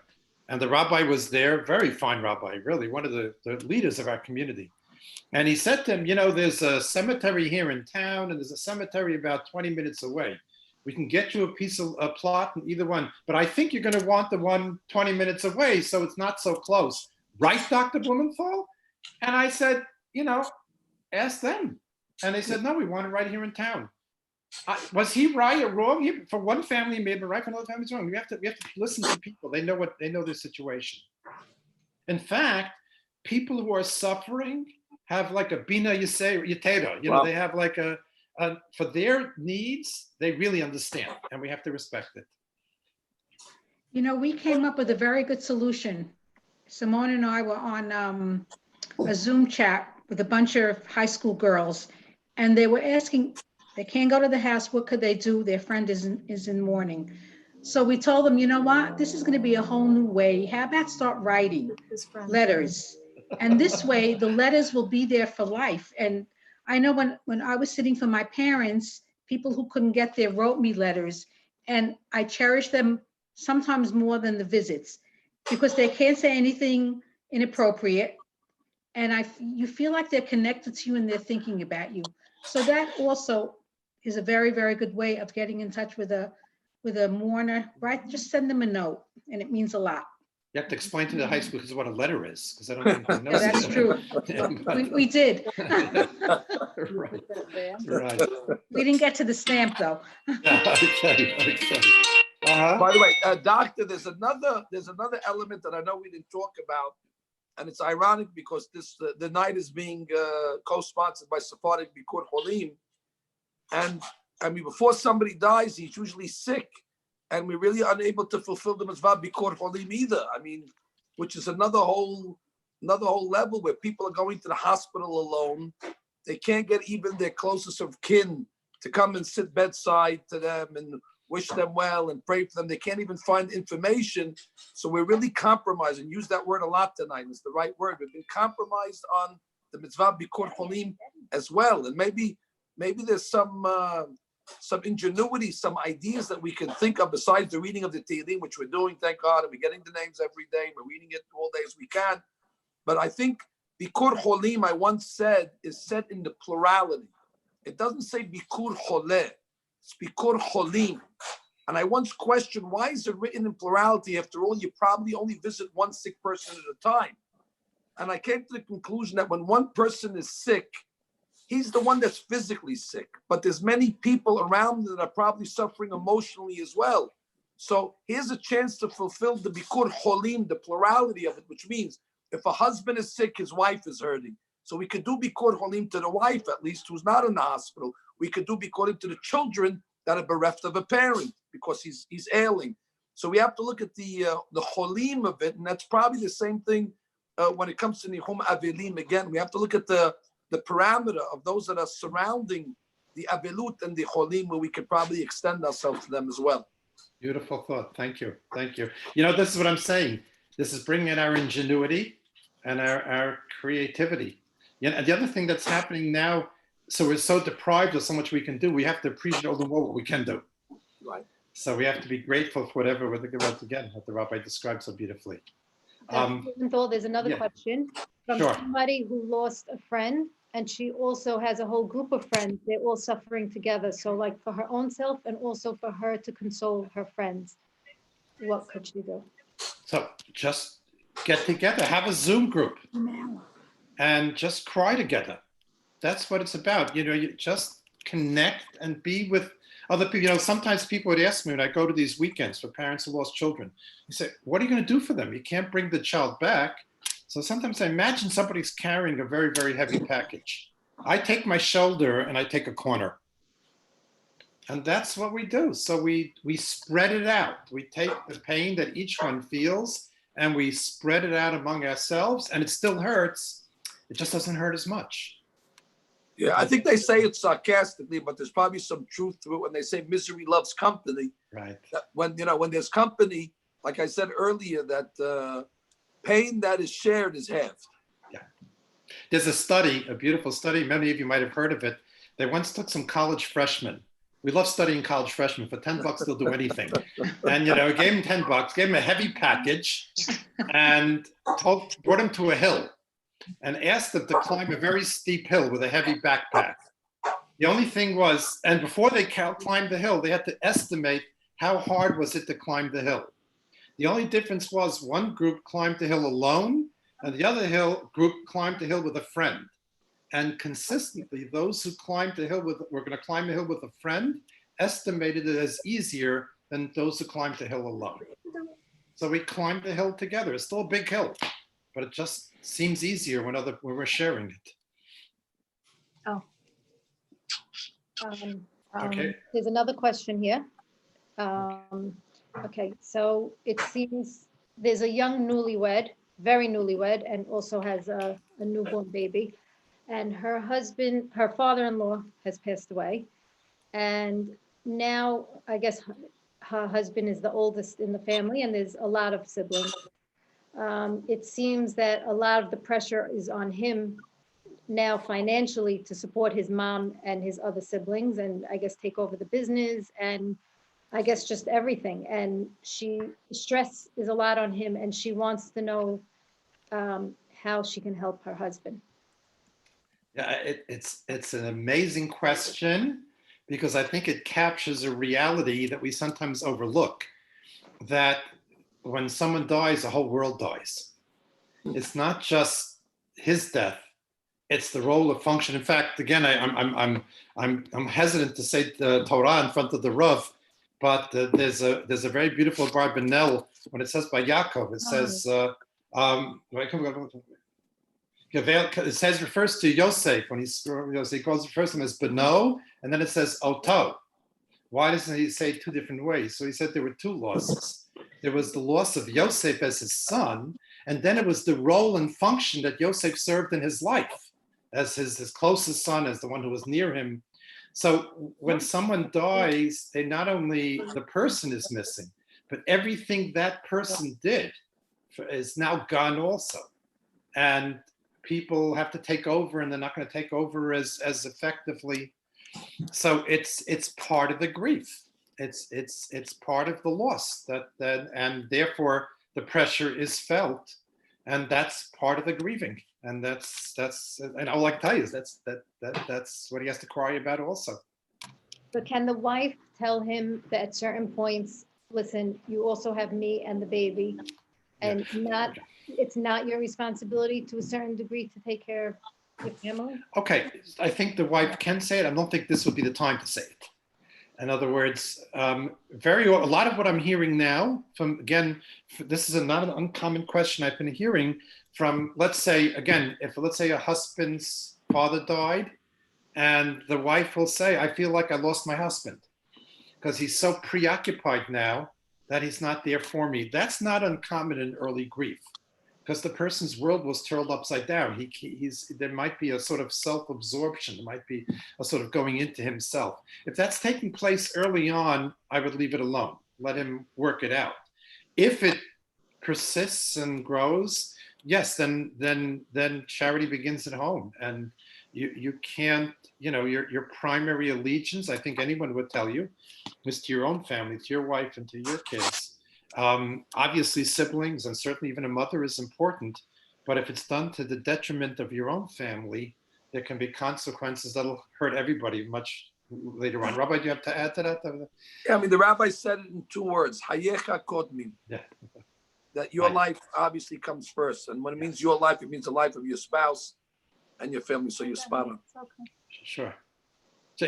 and the rabbi was there. Very fine rabbi, really one of the leaders of our community. And he said to him, you know, there's a cemetery here in town, and there's a cemetery about 20 minutes away. We can get you a piece of a plot in either one, but I think you're going to want the one 20 minutes away, so it's not so close, right, Dr. Blumenthal? And I said, you know, ask them. And they said, no, we want it right here in town. Was he right or wrong? For one family, he may have been right. For another family, he's wrong. We have to listen to people. They know their situation. In fact, people who are suffering have like a bina yatera. You know, they have like for their needs, they really understand, and we have to respect it. You know, we came up with a very good solution. Simone and I were on a Zoom chat with a bunch of high school girls, and they were asking, they can't go to the house, what could they do? Their friend is in mourning. So we told them, you know what, this is going to be a whole new way. How about start writing letters? And this way, the letters will be there for life. And I know when I was sitting for my parents, people who couldn't get there wrote me letters, and I cherish them sometimes more than the visits, because they can't say anything inappropriate. And you feel like they're connected to you and they're thinking about you. So that also is a very, very good way of getting in touch with a mourner, right? Just send them a note, and it means a lot. You have to explain to the high school what a letter is, because I don't think they know. That's true. We did. Right. We didn't get to the stamp though. Okay. By the way, doctor, there's another element that I know we didn't talk about, and it's ironic because the night is being co-sponsored by Sephardic Bikur Cholim, and I mean, before somebody dies, he's usually sick, and we're really unable to fulfill the mitzvah Bikur Cholim either. I mean, which is another whole level where people are going to the hospital alone. They can't get even their closest of kin to come and sit bedside to them and wish them well and pray for them. They can't even find information. So we're really compromised, and use that word a lot tonight. It's the right word. We've been compromised on the mitzvah Bikur Cholim as well. And maybe there's some ingenuity, some ideas that we can think of besides the reading of the Tehillim, which we're doing, thank God, and we're getting the names every day. We're reading it all day as we can. But I think Bikur Cholim, I once said, is said in the plurality. It doesn't say Bikur Choleh. It's Bikur Cholim. And I once questioned, why is it written in plurality? After all, you probably only visit one sick person at a time. And I came to the conclusion that when one person is sick, he's the one that's physically sick, but there's many people around that are probably suffering emotionally as well. So here's a chance to fulfill the Bikur Cholim, the plurality of it, which means if a husband is sick, his wife is hurting. So we could do Bikur Cholim to the wife, at least, who's not in the hospital. We could do Bikur Cholim to the children that are bereft of a parent because he's ailing. So we have to look at the Cholim of it, and that's probably the same thing when it comes to Nihum Avelim. Again, we have to look at the parameter of those that are surrounding the Avelut and the Cholim, where we could probably extend ourselves to them as well. Beautiful thought. Thank you. You know, this is what I'm saying. This is bringing in our ingenuity and our creativity. You know, and the other thing that's happening now, so we're so deprived of so much we can do, we have to appreciate all the more what we can do. Right. So we have to be grateful for whatever we're again, what the rabbi described so beautifully. There's another question from somebody who lost a friend, and she also has a whole group of friends. They're all suffering together. So like for her own self and also for her to console her friends, what could she do? So just get together, have a Zoom group and just cry together. That's what it's about. You know, you just connect and be with other people. You know, sometimes people would ask me when I go to these weekends for parents who lost children, you say, what are you going to do for them? You can't bring the child back. So sometimes I imagine somebody's carrying a very, very heavy package. I take my shoulder and I take a corner. And that's what we do. So we spread it out. We take the pain that each one feels and we spread it out among ourselves, and it still hurts. It just doesn't hurt as much. Yeah, I think they say it sarcastically, but there's probably some truth to it when they say misery loves company. Right. That when there's company, like I said earlier, that pain that is shared is halved. Yeah. There's a study, a beautiful study. Many of you might have heard of it. They once took some college freshmen. We love studying college freshmen. For $10, they'll do anything. And, gave them $10, gave them a heavy package, and brought them to a hill and asked them to climb a very steep hill with a heavy backpack. The only thing was, and before they climbed the hill, they had to estimate how hard was it to climb the hill. The only difference was one group climbed the hill alone, and the other group climbed the hill with a friend. And consistently, those who climbed the hill were going to climb the hill with a friend, estimated it as easier than those who climbed the hill alone. So we climbed the hill together. It's still a big hill, but it just seems easier when we're sharing it. Oh. Okay. There's another question here. Okay, so it seems there's a young newlywed, very newlywed, and also has a newborn baby. And her husband, her father-in-law has passed away. And now I guess her husband is the oldest in the family, and there's a lot of siblings. It seems that a lot of the pressure is on him now financially to support his mom and his other siblings, and I guess take over the business, and I guess just everything. And stress is a lot on him, and she wants to know how she can help her husband. Yeah, it's an amazing question, because I think it captures a reality that we sometimes overlook, that when someone dies, the whole world dies. It's not just his death, it's the role of function. In fact, again, I'm hesitant to say the Torah in front of the Rav, but there's a very beautiful Barbanel when it says by Yaakov. It says it says, refers to Yosef when he calls the first one as Beno, and then it says Oto. Why doesn't he say it two different ways? So he said there were two losses. There was the loss of Yosef as his son, and then it was the role and function that Yosef served in his life as his closest son, as the one who was near him. So when someone dies, they not only, the person is missing, but everything that person did is now gone also. And people have to take over, and they're not going to take over as effectively. So it's part of the grief. It's part of the loss that and therefore the pressure is felt, and that's part of the grieving. And that's and all I can tell you is that's what he has to cry about also. But can the wife tell him that at certain points, listen, you also have me and the baby, and it's not your responsibility to a certain degree to take care of your family? Okay, I think the wife can say it. I don't think this would be the time to say it. In other words, a lot of what I'm hearing now from, again, this is not an uncommon question I've been hearing from, let's say, again, let's say a husband's father died, and the wife will say, I feel like I lost my husband because he's so preoccupied now that he's not there for me. That's not uncommon in early grief, because the person's world was turned upside down. There might be a sort of self-absorption. There might be a sort of going into himself. If that's taking place early on, I would leave it alone. Let him work it out. If it persists and grows, yes, then charity begins at home. And you can't, your primary allegiance, I think anyone would tell you, is to your own family, to your wife and to your kids. Obviously siblings and certainly even a mother is important, but if it's done to the detriment of your own family, there can be consequences that'll hurt everybody much later on. Rabbi, do you have to add to that? Yeah, I mean, the rabbi said it in 2 words, Hayecha kodmin. Yeah. That your life obviously comes first. And when it means your life, it means the life of your spouse and your family, so you're spot on. Sure. So,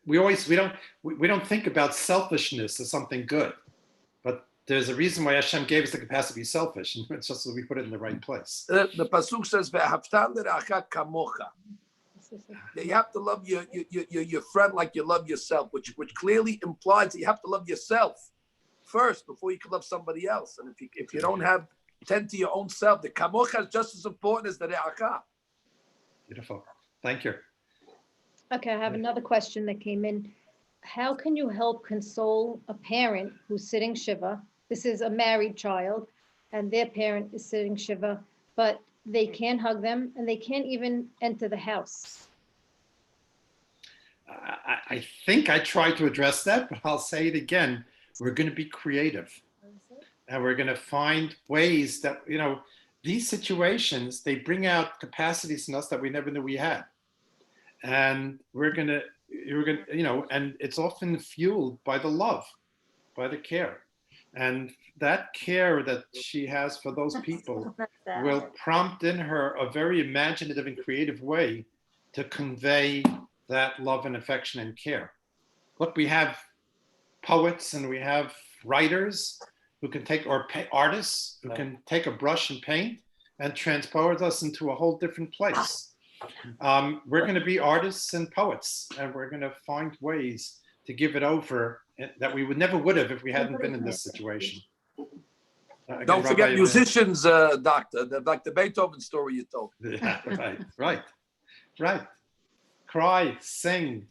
we don't think about selfishness as something good. But there's a reason why Hashem gave us the capacity to be selfish, and it's just that we put it in the right place. The pasuk says, "Ve'ahavta l'reacha kamocha." That you have to love your friend like you love yourself, which clearly implies that you have to love yourself first before you can love somebody else. And if you don't have tend to your own self, the kamocha is just as important as the re'acha. Beautiful. Thank you. Okay, I have another question that came in. How can you help console a parent who's sitting Shiva? This is a married child and their parent is sitting Shiva, but they can't hug them and they can't even enter the house. I think I tried to address that, but I'll say it again. We're going to be creative. And we're going to find ways that, these situations, they bring out capacities in us that we never knew we had. And and it's often fueled by the love, by the care. And that care that she has for those people will prompt in her a very imaginative and creative way to convey that love and affection and care. Look, we have poets and we have writers who can artists who can take a brush and paint and transport us into a whole different place. We're going to be artists and poets, and we're going to find ways to give it over that we would have if we hadn't been in this situation. Don't forget musicians, Doctor, like the Beethoven story you told. Yeah, right. Cry, sing.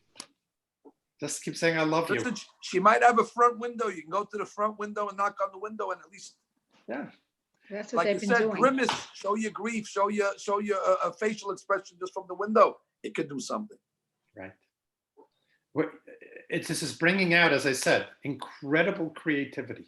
Just keep saying, I love you. Listen, she might have a front window. You can go to the front window and knock on the window and at least, That's what like they've you been said, doing. grimace, show your grief, show your a facial expression just from the window. It could do something. Right. This is bringing out, as I said, incredible creativity.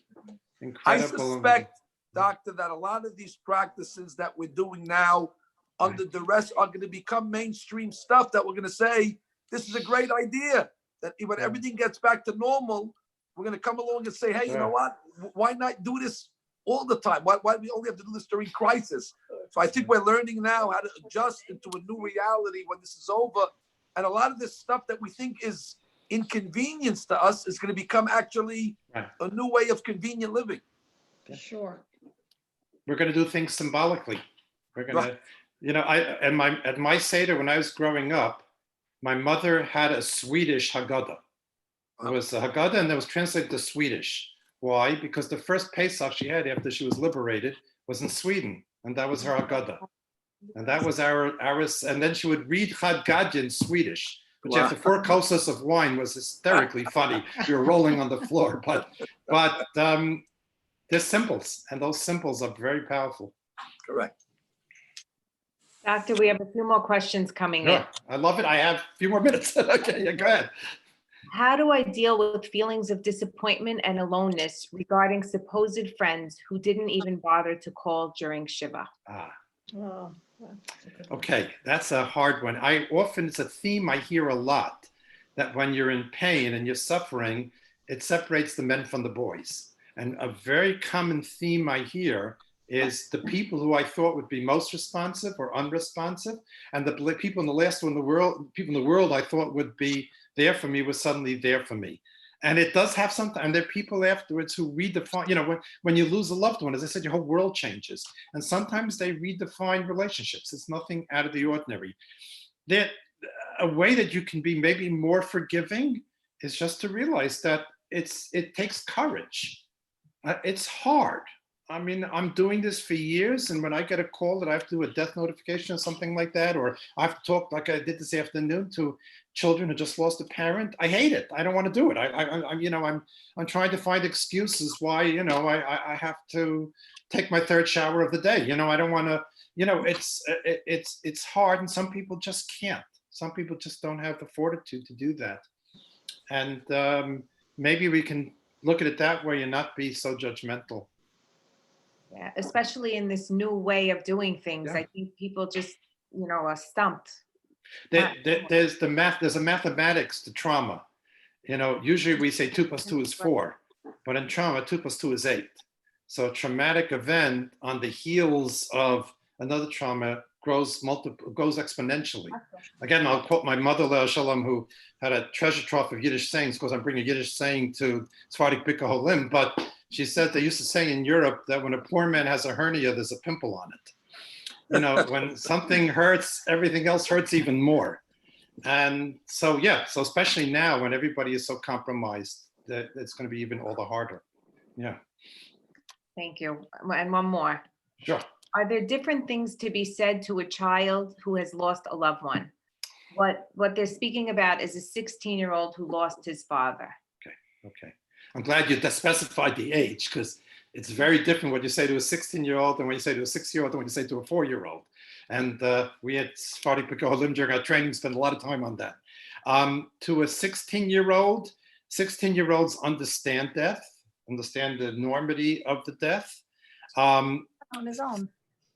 I suspect, Doctor, that a lot of these practices that we're doing now under duress are going to become mainstream stuff that we're going to say, this is a great idea. That when everything gets back to normal, we're going to come along and say, hey, you know what? Why not do this all the time? Why do we only have to do this during crisis? So I think we're learning now how to adjust into a new reality when this is over. And a lot of this stuff that we think is inconvenience to us is going to become actually a new way of convenient living. Sure. We're going to do things symbolically. We're going to, at my Seder when I was growing up, my mother had a Swedish Haggadah. It was a Haggadah and that was translated to Swedish. Why? Because the first Pesach she had after she was liberated was in Sweden, and that was her Haggadah. And that was our and then she would read Haggadah in Swedish, which after 4 kosas of wine was hysterically funny. We were rolling on the floor, but they're symbols, and those symbols are very powerful. Correct. Doctor, we have a few more questions coming in. I love it. I have a few more minutes. Okay, go ahead. How do I deal with feelings of disappointment and aloneness regarding supposed friends who didn't even bother to call during Shiva? Okay, that's a hard one. It's a theme I hear a lot, that when you're in pain and you're suffering, it separates the men from the boys. And a very common theme I hear is the people who I thought would be most responsive or unresponsive, and the people in the world I thought would be there for me was suddenly there for me. And it does have something, and there are people afterwards who redefine, when you lose a loved one, as I said, your whole world changes. And sometimes they redefine relationships. It's nothing out of the ordinary. A way that you can be maybe more forgiving is just to realize that it takes courage. It's hard. I mean, I'm doing this for years, and when I get a call that I have to do a death notification or something like that, or I have to talk like I did this afternoon to children who just lost a parent, I hate it. I don't want to do it. I'm trying to find excuses why, I have to take my 3rd shower of the day. I don't want to, it's hard, and some people just can't. Some people just don't have the fortitude to do that. And maybe we can look at it that way and not be so judgmental. Yeah, especially in this new way of doing things. Yeah. I think people just, are stumped. There's a mathematics to trauma. Usually we say 2 + 2 is 4, but in trauma, 2 + 2 is 8. So a traumatic event on the heels of another trauma goes exponentially. Again, I'll quote my mother, Leah Shalom, who had a treasure trove of Yiddish sayings, because I'm bringing a Yiddish saying to Sephardic Bika Holim, but She said they used to say in Europe that when a poor man has a hernia, there's a pimple on it. You know, when something hurts, everything else hurts even more. And so, yeah, so especially now when everybody is so compromised, that it's going to be even all the harder. Yeah. Thank you. And one more. Sure. Are there different things to be said to a child who has lost a loved one? What they're speaking about is a 16-year-old who lost his father. Okay. I'm glad you specified the age, because it's very different what you say to a 16-year-old and when you say to a 6-year-old and when you say to a 4-year-old. And we at Sephardic B'Kohalim during our training spent a lot of time on that. To a 16-year-old, 16-year-olds understand death, understand the enormity of the death. On his own.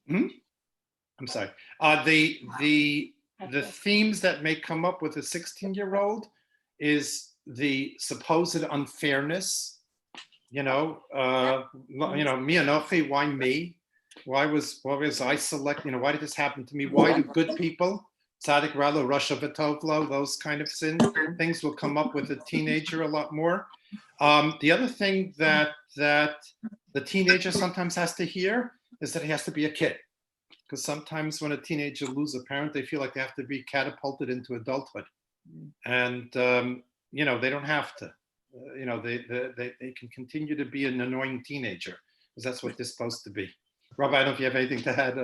I'm sorry. The themes that may come up with a 16-year-old is the supposed unfairness. Me anochi, why me? Why was I selected? Why did this happen to me? Why do good people, tzaddik ralo, rasha v'tovlo, those kind of things will come up with a teenager a lot more. The other thing that the teenager sometimes has to hear is that he has to be a kid. Because sometimes when a teenager loses a parent, they feel like they have to be catapulted into adulthood. And, they don't have to. They can continue to be an annoying teenager, because that's what they're supposed to be. Rabbi, I don't know if you have anything to add.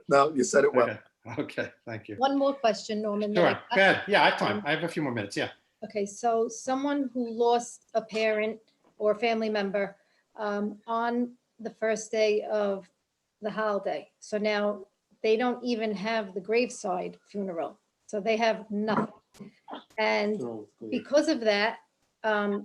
No, you said it well. Okay, thank you. One more question, Norman. Sure, go ahead. Yeah, I have time. I have a few more minutes, yeah. Okay, so someone who lost a parent or a family member on the first day of the holiday. So now they don't even have the graveside funeral. So they have nothing. And because of that,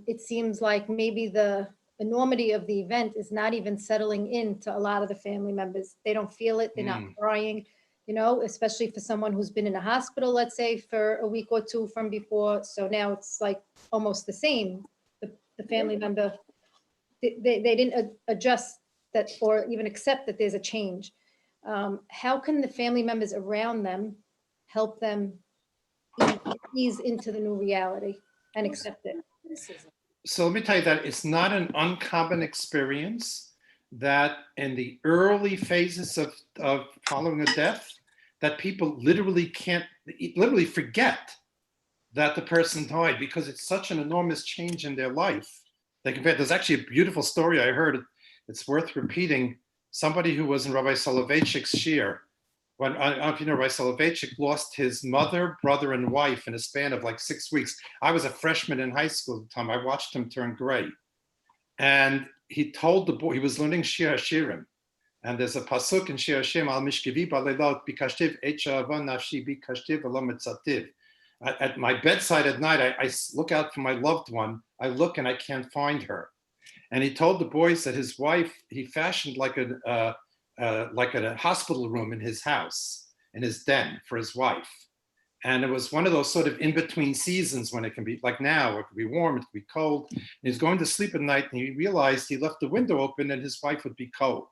it seems like maybe the enormity of the event is not even settling into a lot of the family members. They don't feel it. They're not crying, especially for someone who's been in a hospital, let's say, for a week or two from before. So now it's like almost the same. The family member, they didn't adjust that or even accept that there's a change. How can the family members around them help them ease into the new reality and accept it? So let me tell you that it's not an uncommon experience that in the early phases of following a death, that people literally forget that the person died, because it's such an enormous change in their life. There's actually a beautiful story I heard. It's worth repeating. Somebody who was in Rabbi Soloveitchik's shir, when Rabbi Soloveitchik lost his mother, brother, and wife in a span of like 6 weeks. I was a freshman in high school at the time. I watched him turn gray. And he told the boy, he was learning Shir HaShirim. And there's a pasuk in Shir HaShirim, Al Mishkevi Balelot, Bikashtiv Echa Avan Nafshi Bikashtiv V'lo Metzativ. At my bedside at night, I look out for my loved one. I look and I can't find her. And he told the boys that his wife, he fashioned like a hospital room in his house, in his den for his wife. And it was one of those sort of in-between seasons when it can be like now, it could be warm, it could be cold. And he's going to sleep at night and he realized he left the window open and his wife would be cold.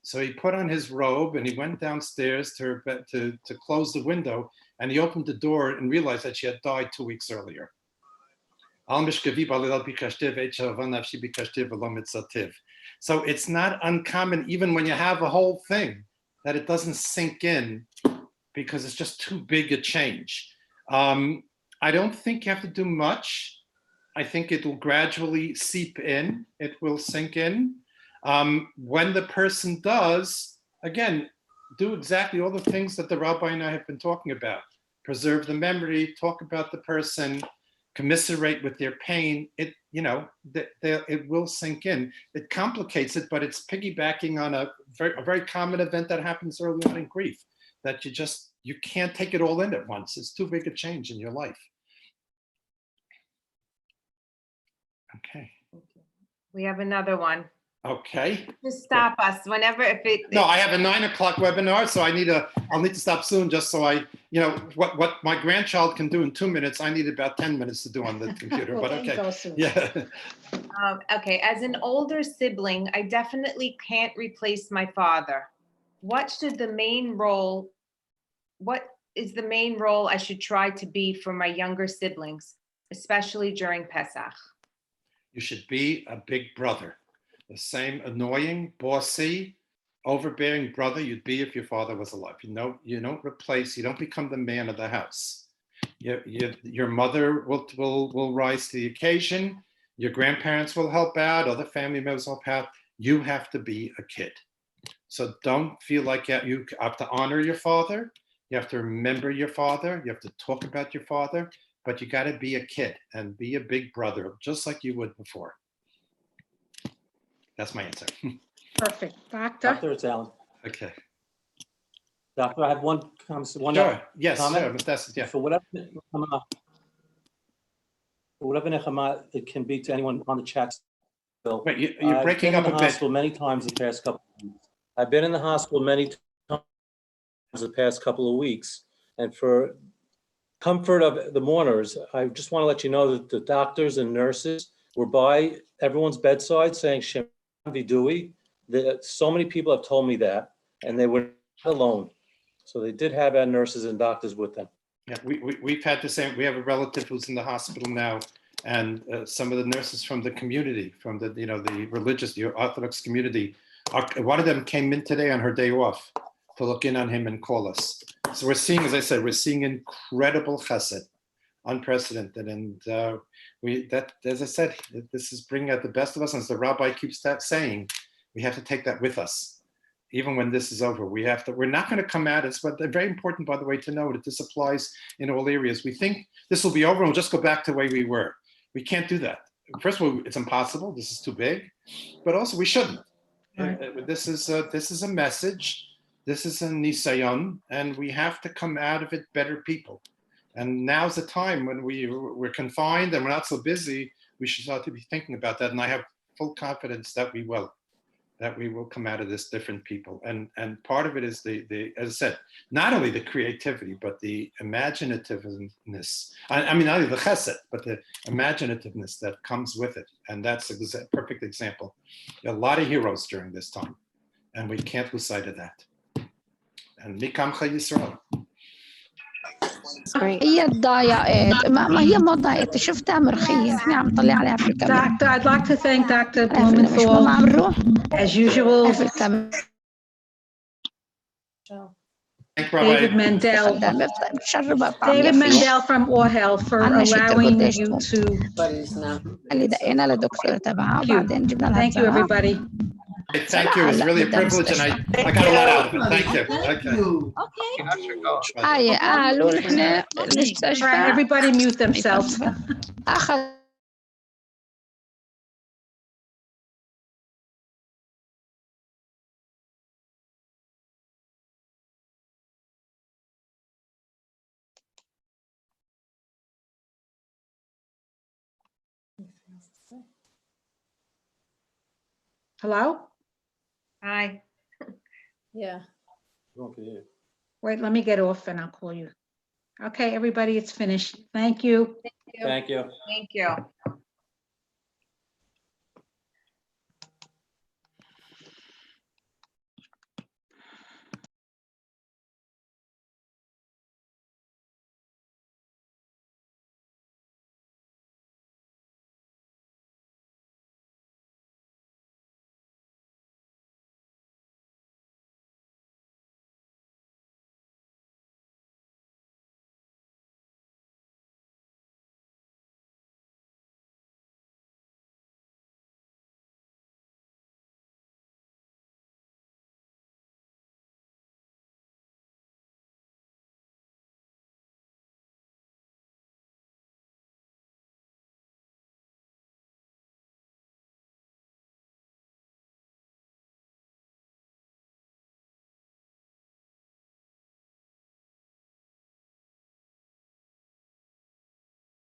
So he put on his robe and he went downstairs to her bed to close the window, and he opened the door and realized that she had died 2 weeks earlier. So it's not uncommon, even when you have a whole thing, that it doesn't sink in because it's just too big a change. I don't think you have to do much. I think it will gradually seep in. It will sink in. When the person does, again, do exactly all the things that the rabbi and I have been talking about. Preserve the memory, talk about the person, commiserate with their pain. It will sink in. It complicates it, but it's piggybacking on a very common event that happens early on in grief, that you can't take it all in at once. It's too big a change in your life. Okay. We have another one. Okay. Just stop us whenever No, I have a 9 o'clock webinar, so I'll need to stop soon just so what my grandchild can do in 2 minutes, I need about 10 minutes to do on the computer, Well, but then okay. go soon. Yeah. Okay, as an older sibling, I definitely can't replace my father. What is the main role I should try to be for my younger siblings, especially during Pesach? You should be a big brother. The same annoying, bossy, overbearing brother you'd be if your father was alive. You don't replace, you don't become the man of the house. Your mother will rise to the occasion. Your grandparents will help out. Other family members will help out. You have to be a kid. So don't feel like you have to honor your father. You have to remember your father. You have to talk about your father. But you got to be a kid and be a big brother, just like you would before. That's my answer. Perfect. Doctor? Doctor, it's Alan. Okay. Doctor, I have one comment. Sure. Yes, comment. sure. That's, yeah. For whatever nechama it can be to anyone on the chat still. Wait, you're breaking up a bit. I've been in the hospital many times the past couple of weeks. I've been in the hospital many times the past couple of weeks. And for comfort of the mourners, I just want to let you know that the doctors and nurses were by everyone's bedside saying Shem Vidui. So many people have told me that, and they were not alone. So they did have our nurses and doctors with them. Yeah, we've had the same. We have a relative who's in the hospital now, and some of the nurses from the community, from the the religious, the Orthodox community, one of them came in today on her day off to look in on him and call us. So we're seeing, as I said, we're seeing incredible chesed, unprecedented, and as I said, this is bringing out the best of us. And as the rabbi keeps saying, we have to take that with us, even when this is over. We're not going to come out. It's very important, by the way, to know that this applies in all areas. We think this will be over and we'll just go back to the way we were. We can't do that. First of all, it's impossible. This is too big, but also we shouldn't. Right. This is a message. This is a nisayon, and we have to come out of it better people. And now's the time when we're confined and we're not so busy. We should start to be thinking about that. And I have full confidence that we will come out of this different people. And part of it is the as I said, not only the creativity, but the imaginativeness. I mean, not only the chesed, but the imaginativeness that comes with it. And that's a perfect example. There are a lot of heroes during this time, and we can't lose sight of that. And Mikamcha Yisrael. هي اتضايقت ما هي ما ضايقت شفتها مرخية احنا عم نطلع عليها في الكاميرا. Doctor, I'd like to thank Dr. مش ماما عم نروح Blumenthal, as usual. في الكاميرا. David Mendel. David Mendel from OHEL for allowing you to. اللي دقينا للدكتور تبعها وبعدين جبنا لها. Thank you, everybody. Thank you. It's really a privilege, and I got a lot out of it. Thank you. Okay. قالوا نحن المستشفى. Everybody mute themselves. أخذ Hello? Hi. Yeah. Wait, let me get off and I'll call you. Okay, everybody, it's finished. Thank you. Thank you. Thank you.